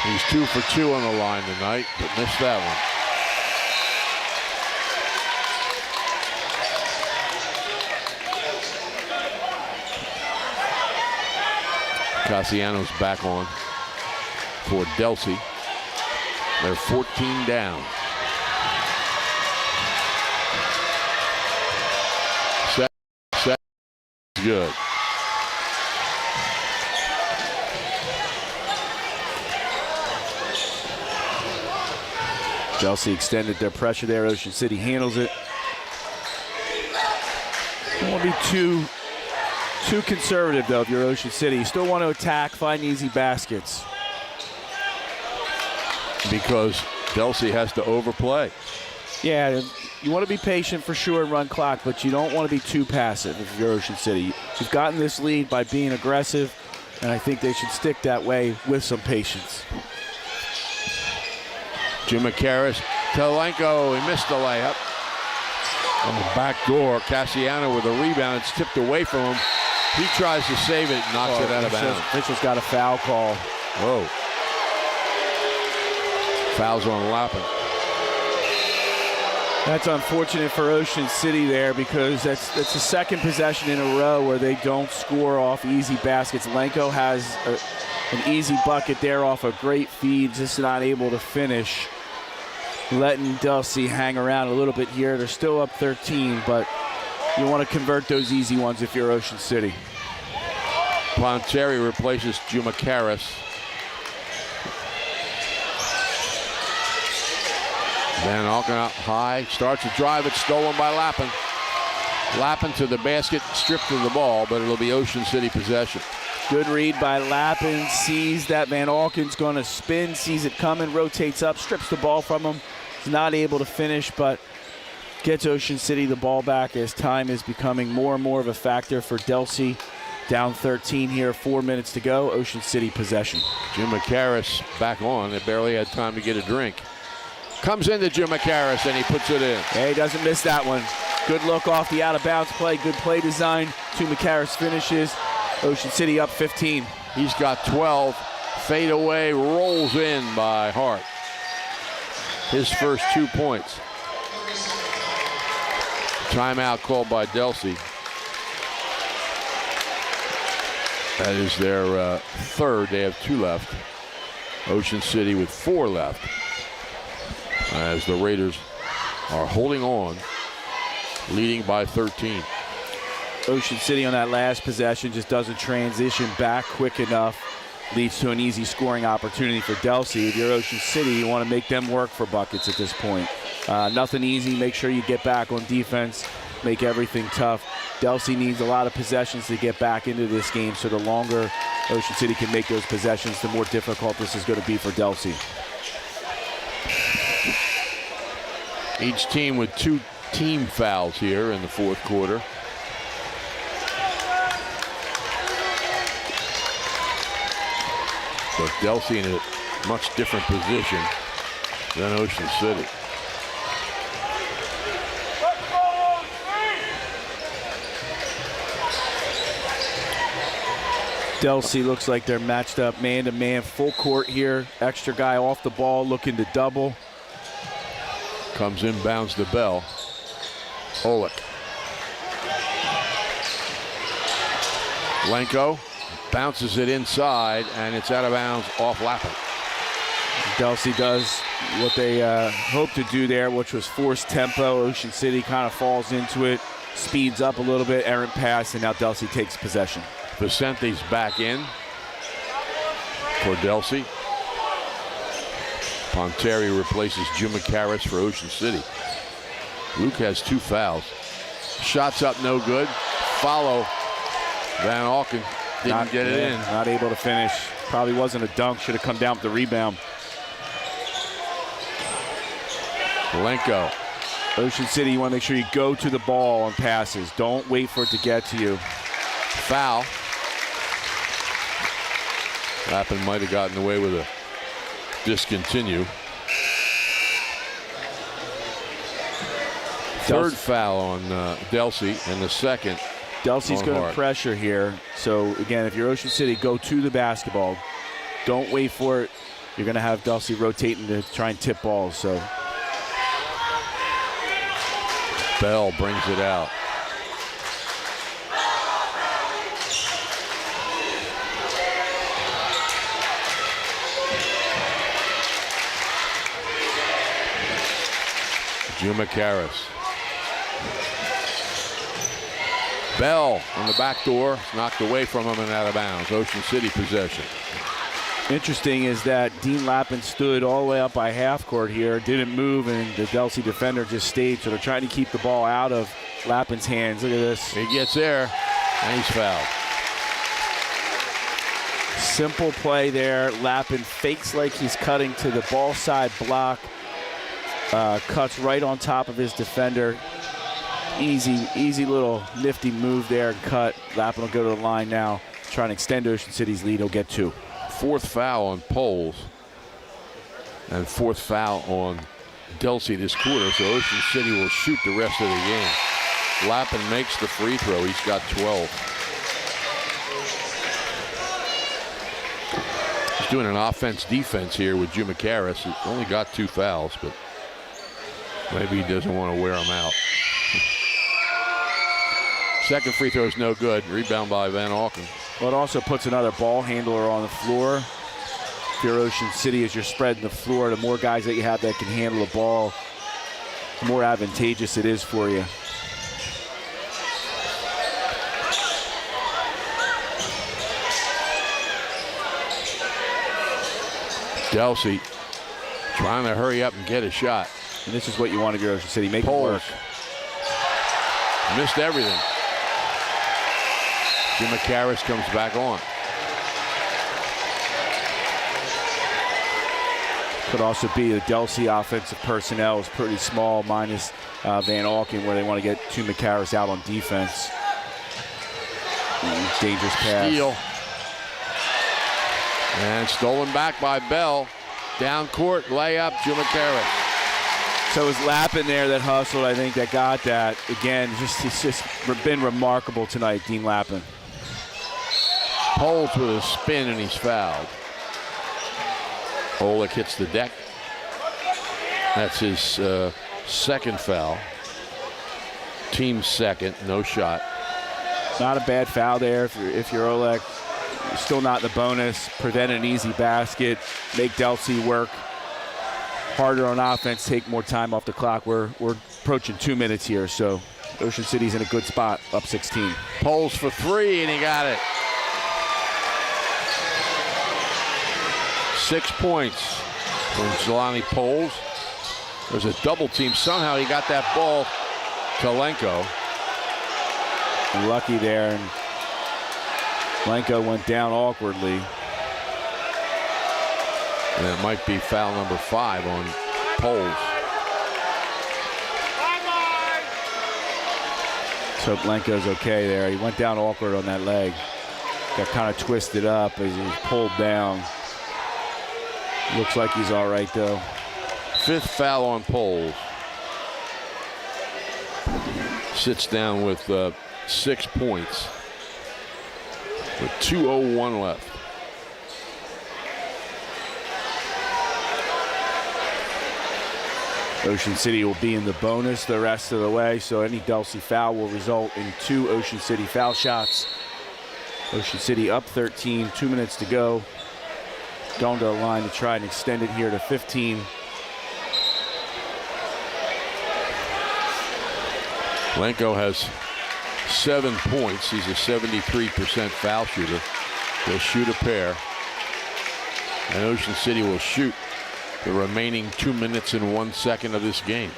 He's 2 for 2 on the line tonight, but missed that one. Cassiano's back on for DELSEA. They're 14 down. Set. Good. DELSEA extended their pressure there. Ocean City handles it. Don't want to be too conservative, though, if you're Ocean City. You still want to attack, find easy baskets. Because DELSEA has to overplay. Yeah, you want to be patient for sure and run clock, but you don't want to be too passive if you're Ocean City. You've gotten this lead by being aggressive, and I think they should stick that way with some patience. Jumacaris to Lenko. He missed the layup. On the back door, Cassiano with a rebound. It's tipped away from him. He tries to save it, knocks it out of bounds. Mitchell's got a foul call. Whoa. Foul's on Lappin. That's unfortunate for Ocean City there because that's the second possession in a row where they don't score off easy baskets. Lenko has an easy bucket there off a great feed, just not able to finish. Letting DELSEA hang around a little bit here. They're still up 13, but you want to convert those easy ones if you're Ocean City. Ponteri replaces Jumacaris. Van Auken up high, starts to drive it, stolen by Lappin. Lappin to the basket, stripped of the ball, but it'll be Ocean City possession. Good read by Lappin, sees that Van Auken's going to spin, sees it coming, rotates up, strips the ball from him. He's not able to finish, but gets Ocean City the ball back as time is becoming more and more of a factor for DELSEA. Down 13 here, 4 minutes to go. Ocean City possession. Jumacaris back on. They barely had time to get a drink. Comes into Jumacaris, and he puts it in. Yeah, he doesn't miss that one. Good look off the out-of-bounds play. Good play design. Jumacaris finishes. Ocean City up 15. He's got 12. Fade away, rolls in by Hart. His first 2 points. Timeout called by DELSEA. That is their third. They have 2 left. Ocean City with 4 left. As the Raiders are holding on, leading by 13. Ocean City on that last possession just doesn't transition back quick enough. Leads to an easy scoring opportunity for DELSEA. If you're Ocean City, you want to make them work for buckets at this point. Nothing easy. Make sure you get back on defense. Make everything tough. DELSEA needs a lot of possessions to get back into this game, so the longer Ocean City can make those possessions, the more difficult this is going to be for DELSEA. Each team with 2 team fouls here in the fourth quarter. But DELSEA in a much different position than Ocean City. DELSEA looks like they're matched up man-to-man, full court here. Extra guy off the ball, looking to double. Comes inbounds to Bell. Olick. Lenko bounces it inside, and it's out of bounds off Lappin. DELSEA does what they hope to do there, which was force tempo. Ocean City kind of falls into it, speeds up a little bit, errant pass, and now DELSEA takes possession. Vicente's back in for DELSEA. Ponteri replaces Jumacaris for Ocean City. Luke has 2 fouls. Shots up, no good. Follow. Van Auken didn't get it in. Not able to finish. Probably wasn't a dunk. Should have come down with the rebound. Lenko. Ocean City, you want to make sure you go to the ball on passes. Don't wait for it to get to you. Foul. Lappin might have gotten away with a discontinue. Third foul on DELSEA, and the second. DELSEA's going to pressure here. So again, if you're Ocean City, go to the basketball. Don't wait for it. You're going to have DELSEA rotating to try and tip balls. So Bell brings it out. Jumacaris. Bell on the back door, knocked away from him and out of bounds. Ocean City possession. Interesting is that Dean Lappin stood all the way up by half court here, didn't move, and the DELSEA defender just stayed. So they're trying to keep the ball out of Lappin's hands. Look at this. He gets there, and he's fouled. Simple play there. Lappin fakes like he's cutting to the ball side block. Cuts right on top of his defender. Easy little nifty move there and cut. Lappin will go to the line now. Trying to extend Ocean City's lead. He'll get 2. 4th foul on Poles. And 4th foul on DELSEA this quarter. So Ocean City will shoot the rest of the game. Lappin makes the free throw. He's got 12. He's doing an offense-defense here with Jumacaris. He only got 2 fouls, but maybe he doesn't want to wear them out. Second free throw is no good. Rebound by Van Auken. Well, it also puts another ball handler on the floor. If you're Ocean City, as you're spreading the floor, the more guys that you have that can handle the ball, the more advantageous it is for you. DELSEA trying to hurry up and get a shot. And this is what you want of your Ocean City. Make it work. Missed everything. Jumacaris comes back on. Could also be the DELSEA offensive personnel is pretty small, minus Van Auken, where they want to get Jumacaris out on defense. Dangerous pass. Steal. And stolen back by Bell. Down court, layup, Jumacaris. So it was Lappin there that hustled, I think, that got that. Again, he's just been remarkable tonight, Dean Lappin. Poles with a spin, and he's fouled. Oleg hits the deck. That's his second foul. Team second, no shot. Not a bad foul there if you're Oleg. You're still not in the bonus. Prevent an easy basket. Make DELSEA work harder on offense, take more time off the clock. We're approaching 2 minutes here, so Ocean City's in a good spot, up 16. Poles for three, and he got it. 6 points from Jelani Poles. There's a double team. Somehow he got that ball to Lenko. Lucky there, and Lenko went down awkwardly. And it might be foul number 5 on Poles. Let's hope Lenko's okay there. He went down awkward on that leg. Got kind of twisted up as he was pulled down. Looks like he's all right, though. 5th foul on Poles. Sits down with 6 points. With 2:01 left. Ocean City will be in the bonus the rest of the way, so any DELSEA foul will result in 2 Ocean City foul shots. Ocean City up 13, 2 minutes to go. Going to the line to try and extend it here to 15. Lenko has 7 points. He's a 73% foul shooter. He'll shoot a pair. And Ocean City will shoot the remaining 2 minutes and 1 second of this game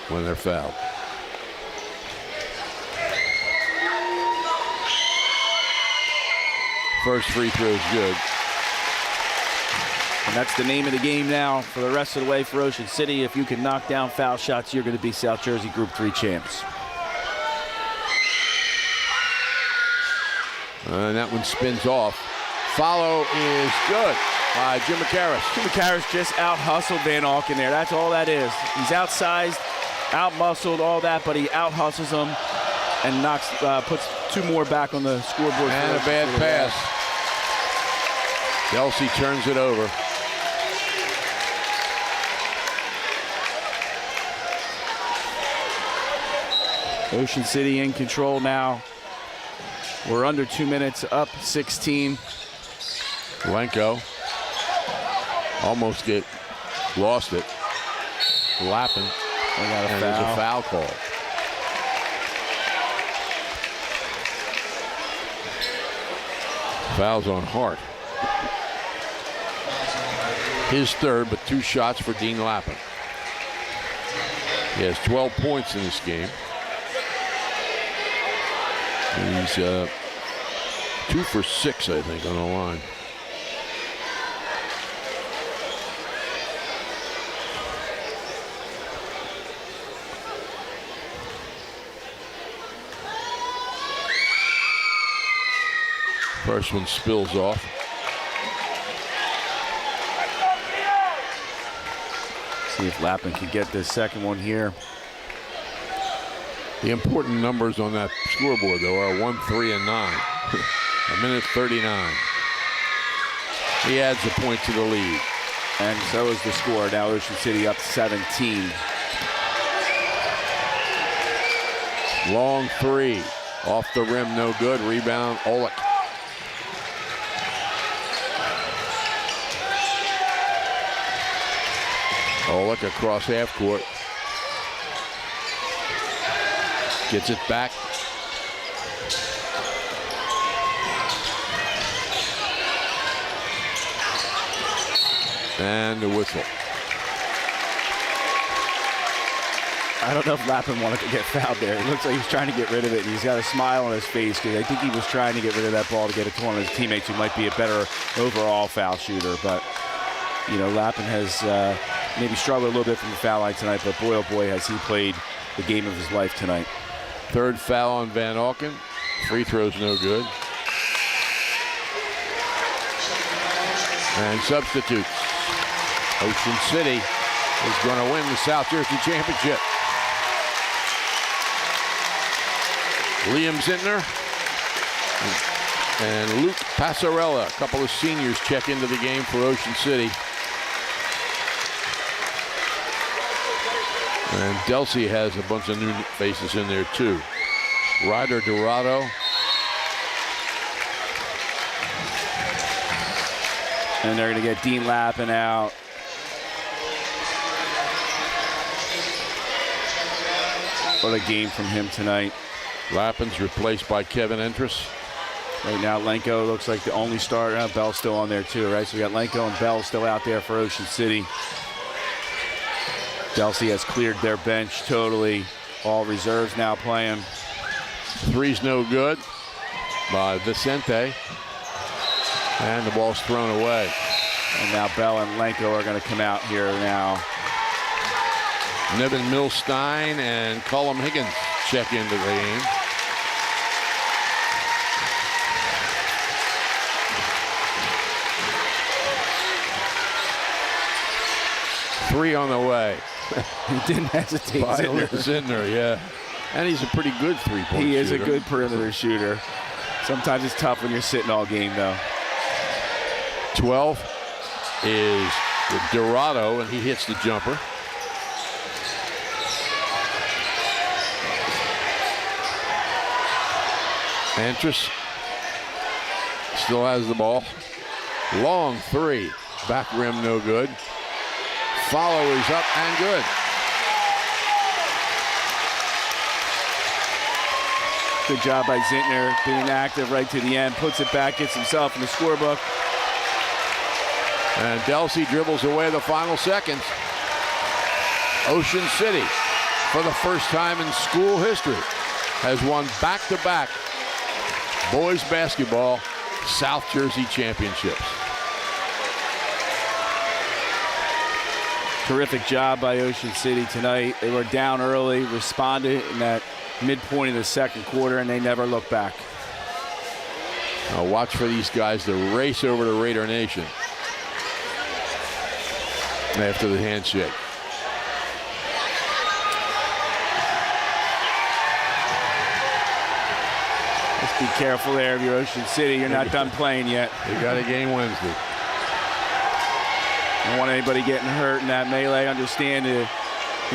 when they're fouled. First free throw is good. And that's the name of the game now for the rest of the way for Ocean City. If you can knock down foul shots, you're going to be South Jersey Group 3 champs. And that one spins off. Follow is good by Jim McCarris. Jim McCarris just out-hustled Van Auken there. That's all that is. He's outsized, out-muscled, all that, but he out-hustles him and knocks, puts 2 more back on the scoreboard. And a bad pass. DELSEA turns it over. Ocean City in control now. We're under 2 minutes, up 16. Lenko almost lost it. Lappin. And there's a foul call. Fouls on Hart. His third, but 2 shots for Dean Lappin. He has 12 points in this game. And he's 2 for 6, I think, on the line. First one spills off. See if Lappin can get this second one here. The important numbers on that scoreboard, though, are 1, 3, and 9. A minute 39. He adds a point to the lead. And so is the score. Now Ocean City up 17. Long 3. Off the rim, no good. Rebound, Oleg. Oleg across half court. Gets it back. And the whistle. I don't know if Lappin wanted to get fouled there. It looks like he's trying to get rid of it, and he's got a smile on his face because I think he was trying to get rid of that ball to get it to one of his teammates who might be a better overall foul shooter. But, you know, Lappin has maybe struggled a little bit from the foul line tonight, but boy, oh boy, has he played the game of his life tonight. Third foul on Van Auken. Free throw's no good. And substitutes. Ocean City is going to win the South Jersey Championship. Liam Zintner and Luke Passarella, a couple of seniors, check into the game for Ocean City. And DELSEA has a bunch of new faces in there too. Ryder Dorado. And they're going to get Dean Lappin out. What a game from him tonight. Lappin's replaced by Kevin Entris. Right now, Lenko looks like the only starter. Bell's still on there too, right? So we got Lenko and Bell still out there for Ocean City. DELSEA has cleared their bench totally. All reserves now playing. Three's no good by Vicente. And the ball's thrown away. And now Bell and Lenko are going to come out here now. Nevin Milstein and Colum Higgins check into the game. Three on the way. He didn't hesitate. Zintner, yeah. And he's a pretty good three-point shooter. He is a good perimeter shooter. Sometimes it's tough when you're sitting all game, though. 12 is Dorado, and he hits the jumper. Entris still has the ball. Long three. Back rim no good. Follow is up and good. Good job by Zintner being active right to the end. Puts it back, gets himself in the scorebook. And DELSEA dribbles away the final seconds. Ocean City, for the first time in school history, has won back-to-back boys basketball South Jersey championships. Terrific job by Ocean City tonight. They were down early, responded in that midpoint of the second quarter, and they never looked back. Now watch for these guys to race over to Raider Nation after the handshake. Let's be careful there if you're Ocean City. You're not done playing yet. They got a game Wednesday. Don't want anybody getting hurt in that melee. Understand the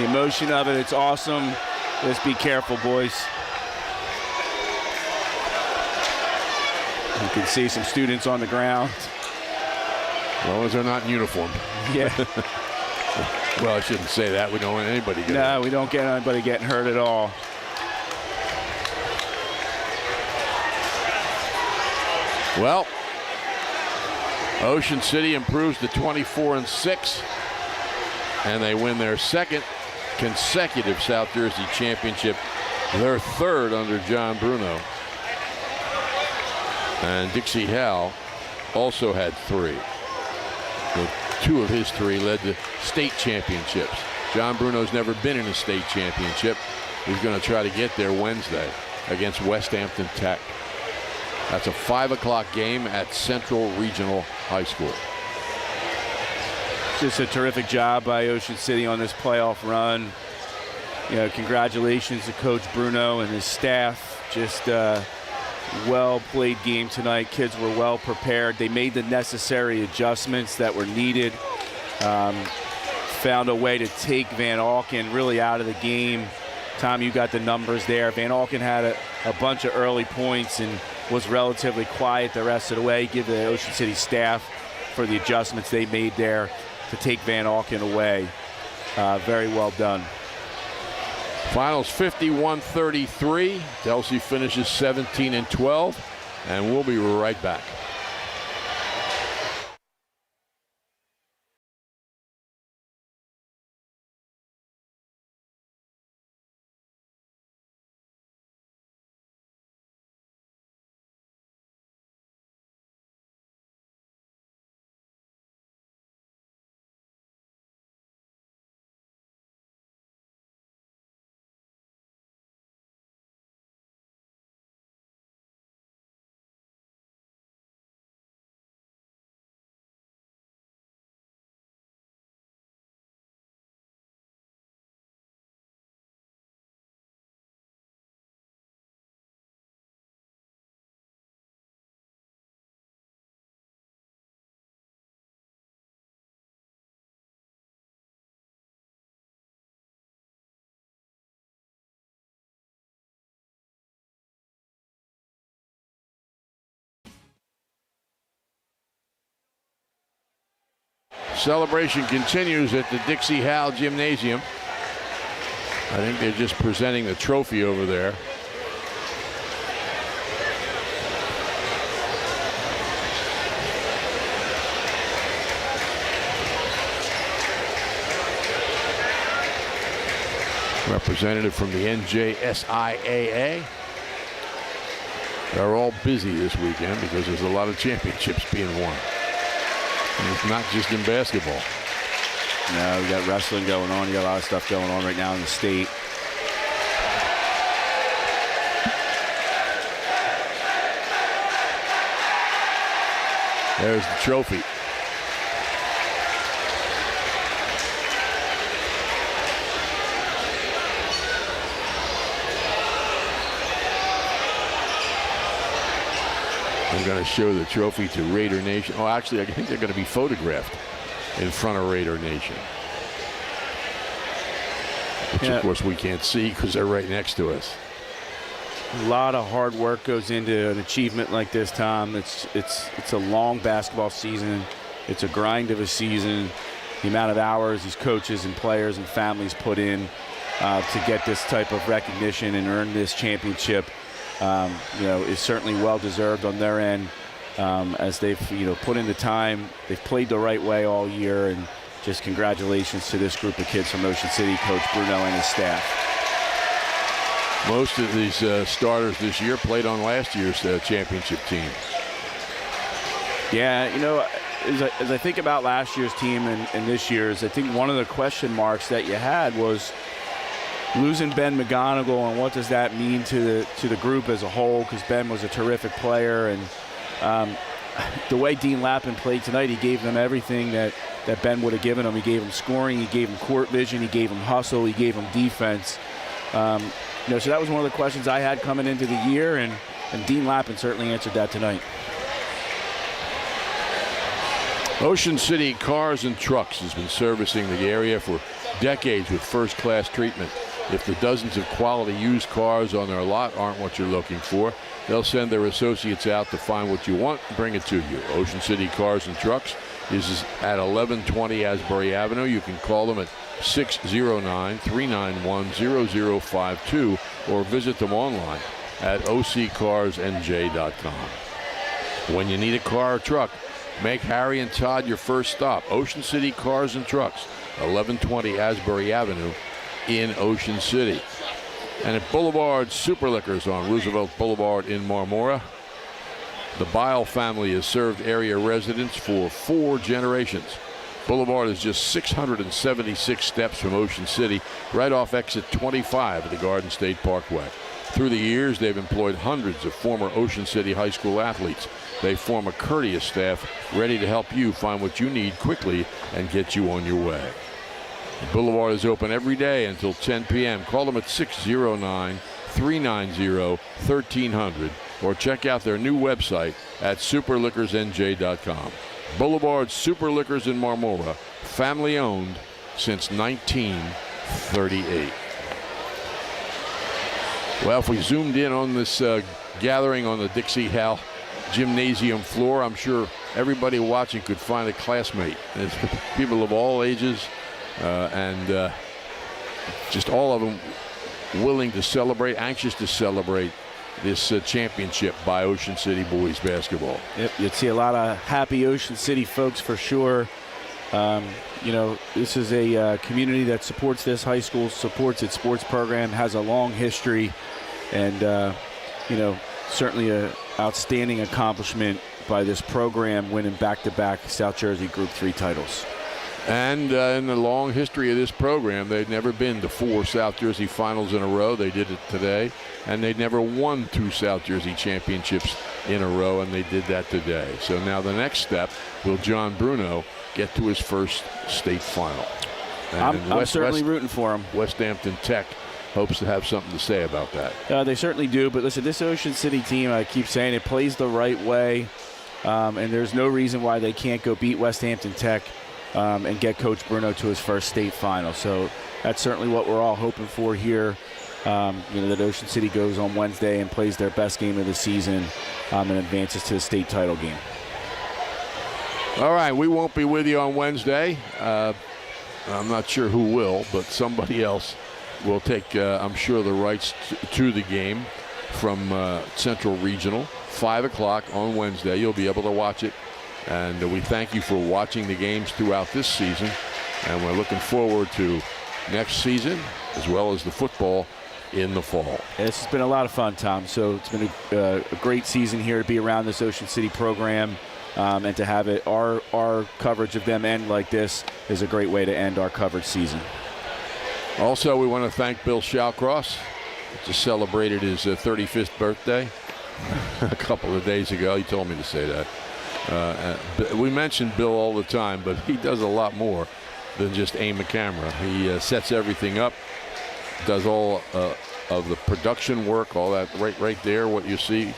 emotion of it. It's awesome. Just be careful, boys. You can see some students on the ground. As long as they're not in uniform. Yeah. Well, I shouldn't say that. We don't want anybody getting hurt. No, we don't get anybody getting hurt at all. Well, Ocean City improves to 24-6, and they win their second consecutive South Jersey championship, their third under John Bruno. And Dixie Howe also had three. Two of his three led to state championships. John Bruno's never been in a state championship. He's going to try to get there Wednesday against West Hampton Tech. That's a 5 o'clock game at Central Regional High School. Just a terrific job by Ocean City on this playoff run. You know, congratulations to Coach Bruno and his staff. Just well played game tonight. Kids were well prepared. They made the necessary adjustments that were needed. Found a way to take Van Auken really out of the game. Tom, you got the numbers there. Van Auken had a bunch of early points and was relatively quiet the rest of the way. Give the Ocean City staff for the adjustments they made there to take Van Auken away. Very well done. Finals 51-33. DELSEA finishes 17-12, and we'll be right back. Celebration continues at the Dixie Howell Gymnasium. I think they're just presenting the trophy over there. Representative from the NJSIAA. They're all busy this weekend because there's a lot of championships being won. And it's not just in basketball. No, we got wrestling going on. You got a lot of stuff going on right now in the state. There's the trophy. I'm going to show the trophy to Raider Nation. Oh, actually, I think they're going to be photographed in front of Raider Nation. Which, of course, we can't see because they're right next to us. A lot of hard work goes into an achievement like this, Tom. It's a long basketball season. It's a grind of a season. The amount of hours these coaches and players and families put in to get this type of recognition and earn this championship, is certainly well deserved on their end, as they've put in the time. They've played the right way all year, and just congratulations to this group of kids from Ocean City, Coach Bruno and his staff. Most of these starters this year played on last year's championship team. Yeah, as I think about last year's team and this year's, I think one of the question marks that you had was losing Ben McGonigal, and what does that mean to the group as a whole, because Ben was a terrific player. And the way Dean Lappin played tonight, he gave them everything that Ben would have given them. He gave them scoring, he gave them court vision, he gave them hustle, he gave them defense. So that was one of the questions I had coming into the year, and Dean Lappin certainly answered that tonight. Ocean City Cars and Trucks has been servicing the area for decades with first-class treatment. If the dozens of quality used cars on their lot aren't what you're looking for, they'll send their associates out to find what you want and bring it to you. Ocean City Cars and Trucks is at 1120 Asbury Avenue. You can call them at 609-391-0052 or visit them online at occarsnj.com. When you need a car or truck, make Harry and Todd your first stop. Ocean City Cars and Trucks, 1120 Asbury Avenue in Ocean City. And at Boulevard Super Liquors on Roosevelt Boulevard in Marmora, the Bile family has served area residents for 4 generations. Boulevard is just 676 steps from Ocean City, right off exit 25 of the Garden State Parkway. Through the years, they've employed hundreds of former Ocean City high school athletes. They form a courteous staff ready to help you find what you need quickly and get you on your way. The Boulevard is open every day until 10 p.m. Call them at 609-390-1300 or check out their new website at superliquorsnj.com. Boulevard Super Liquors in Marmora, family owned since 1938. Well, if we zoomed in on this gathering on the Dixie Howell Gymnasium floor, I'm sure everybody watching could find a classmate. It's people of all ages and just all of them willing to celebrate, anxious to celebrate this championship by Ocean City boys basketball. Yep, you'd see a lot of happy Ocean City folks for sure. This is a community that supports this high school, supports its sports program, has a long history, and certainly an outstanding accomplishment by this program, winning back-to-back South Jersey Group 3 titles. And in the long history of this program, they've never been to 4 South Jersey finals in a row. They did it today. And they'd never won 2 South Jersey championships in a row, and they did that today. So now the next step, will John Bruno get to his first state final? And I'm certainly rooting for him. West Hampton Tech hopes to have something to say about that. They certainly do. But listen, this Ocean City team, I keep saying, it plays the right way. And there's no reason why they can't go beat West Hampton Tech and get Coach Bruno to his first state final. So that's certainly what we're all hoping for here. That Ocean City goes on Wednesday and plays their best game of the season and advances to the state title game. All right, we won't be with you on Wednesday. I'm not sure who will, but somebody else will take, I'm sure, the rights to the game from Central Regional. 5 o'clock on Wednesday. You'll be able to watch it. And we thank you for watching the games throughout this season. And we're looking forward to next season as well as the football in the fall. This has been a lot of fun, Tom. So it's been a great season here to be around this Ocean City program. And to have it, our coverage of them end like this is a great way to end our coverage season. Also, we want to thank Bill Shawcross. Just celebrated his 35th birthday a couple of days ago. He told me to say that. We mention Bill all the time, but he does a lot more than just aim a camera. He sets everything up, does all of the production work, all that right there, what you see,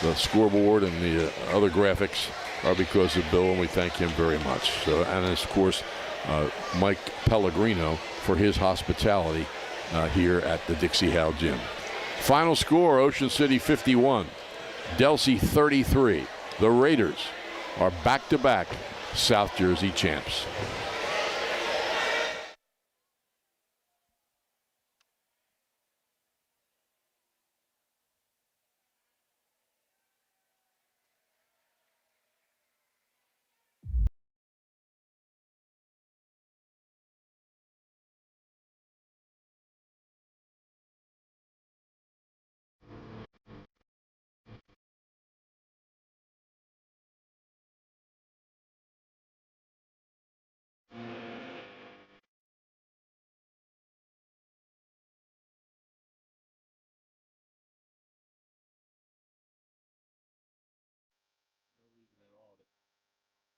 the scoreboard and the other graphics are because of Bill, and we thank him very much. So, and of course, Mike Pellegrino for his hospitality here at the Dixie Howe Gym. Final score, Ocean City 51, DELSEA 33. The Raiders are back-to-back South Jersey champs.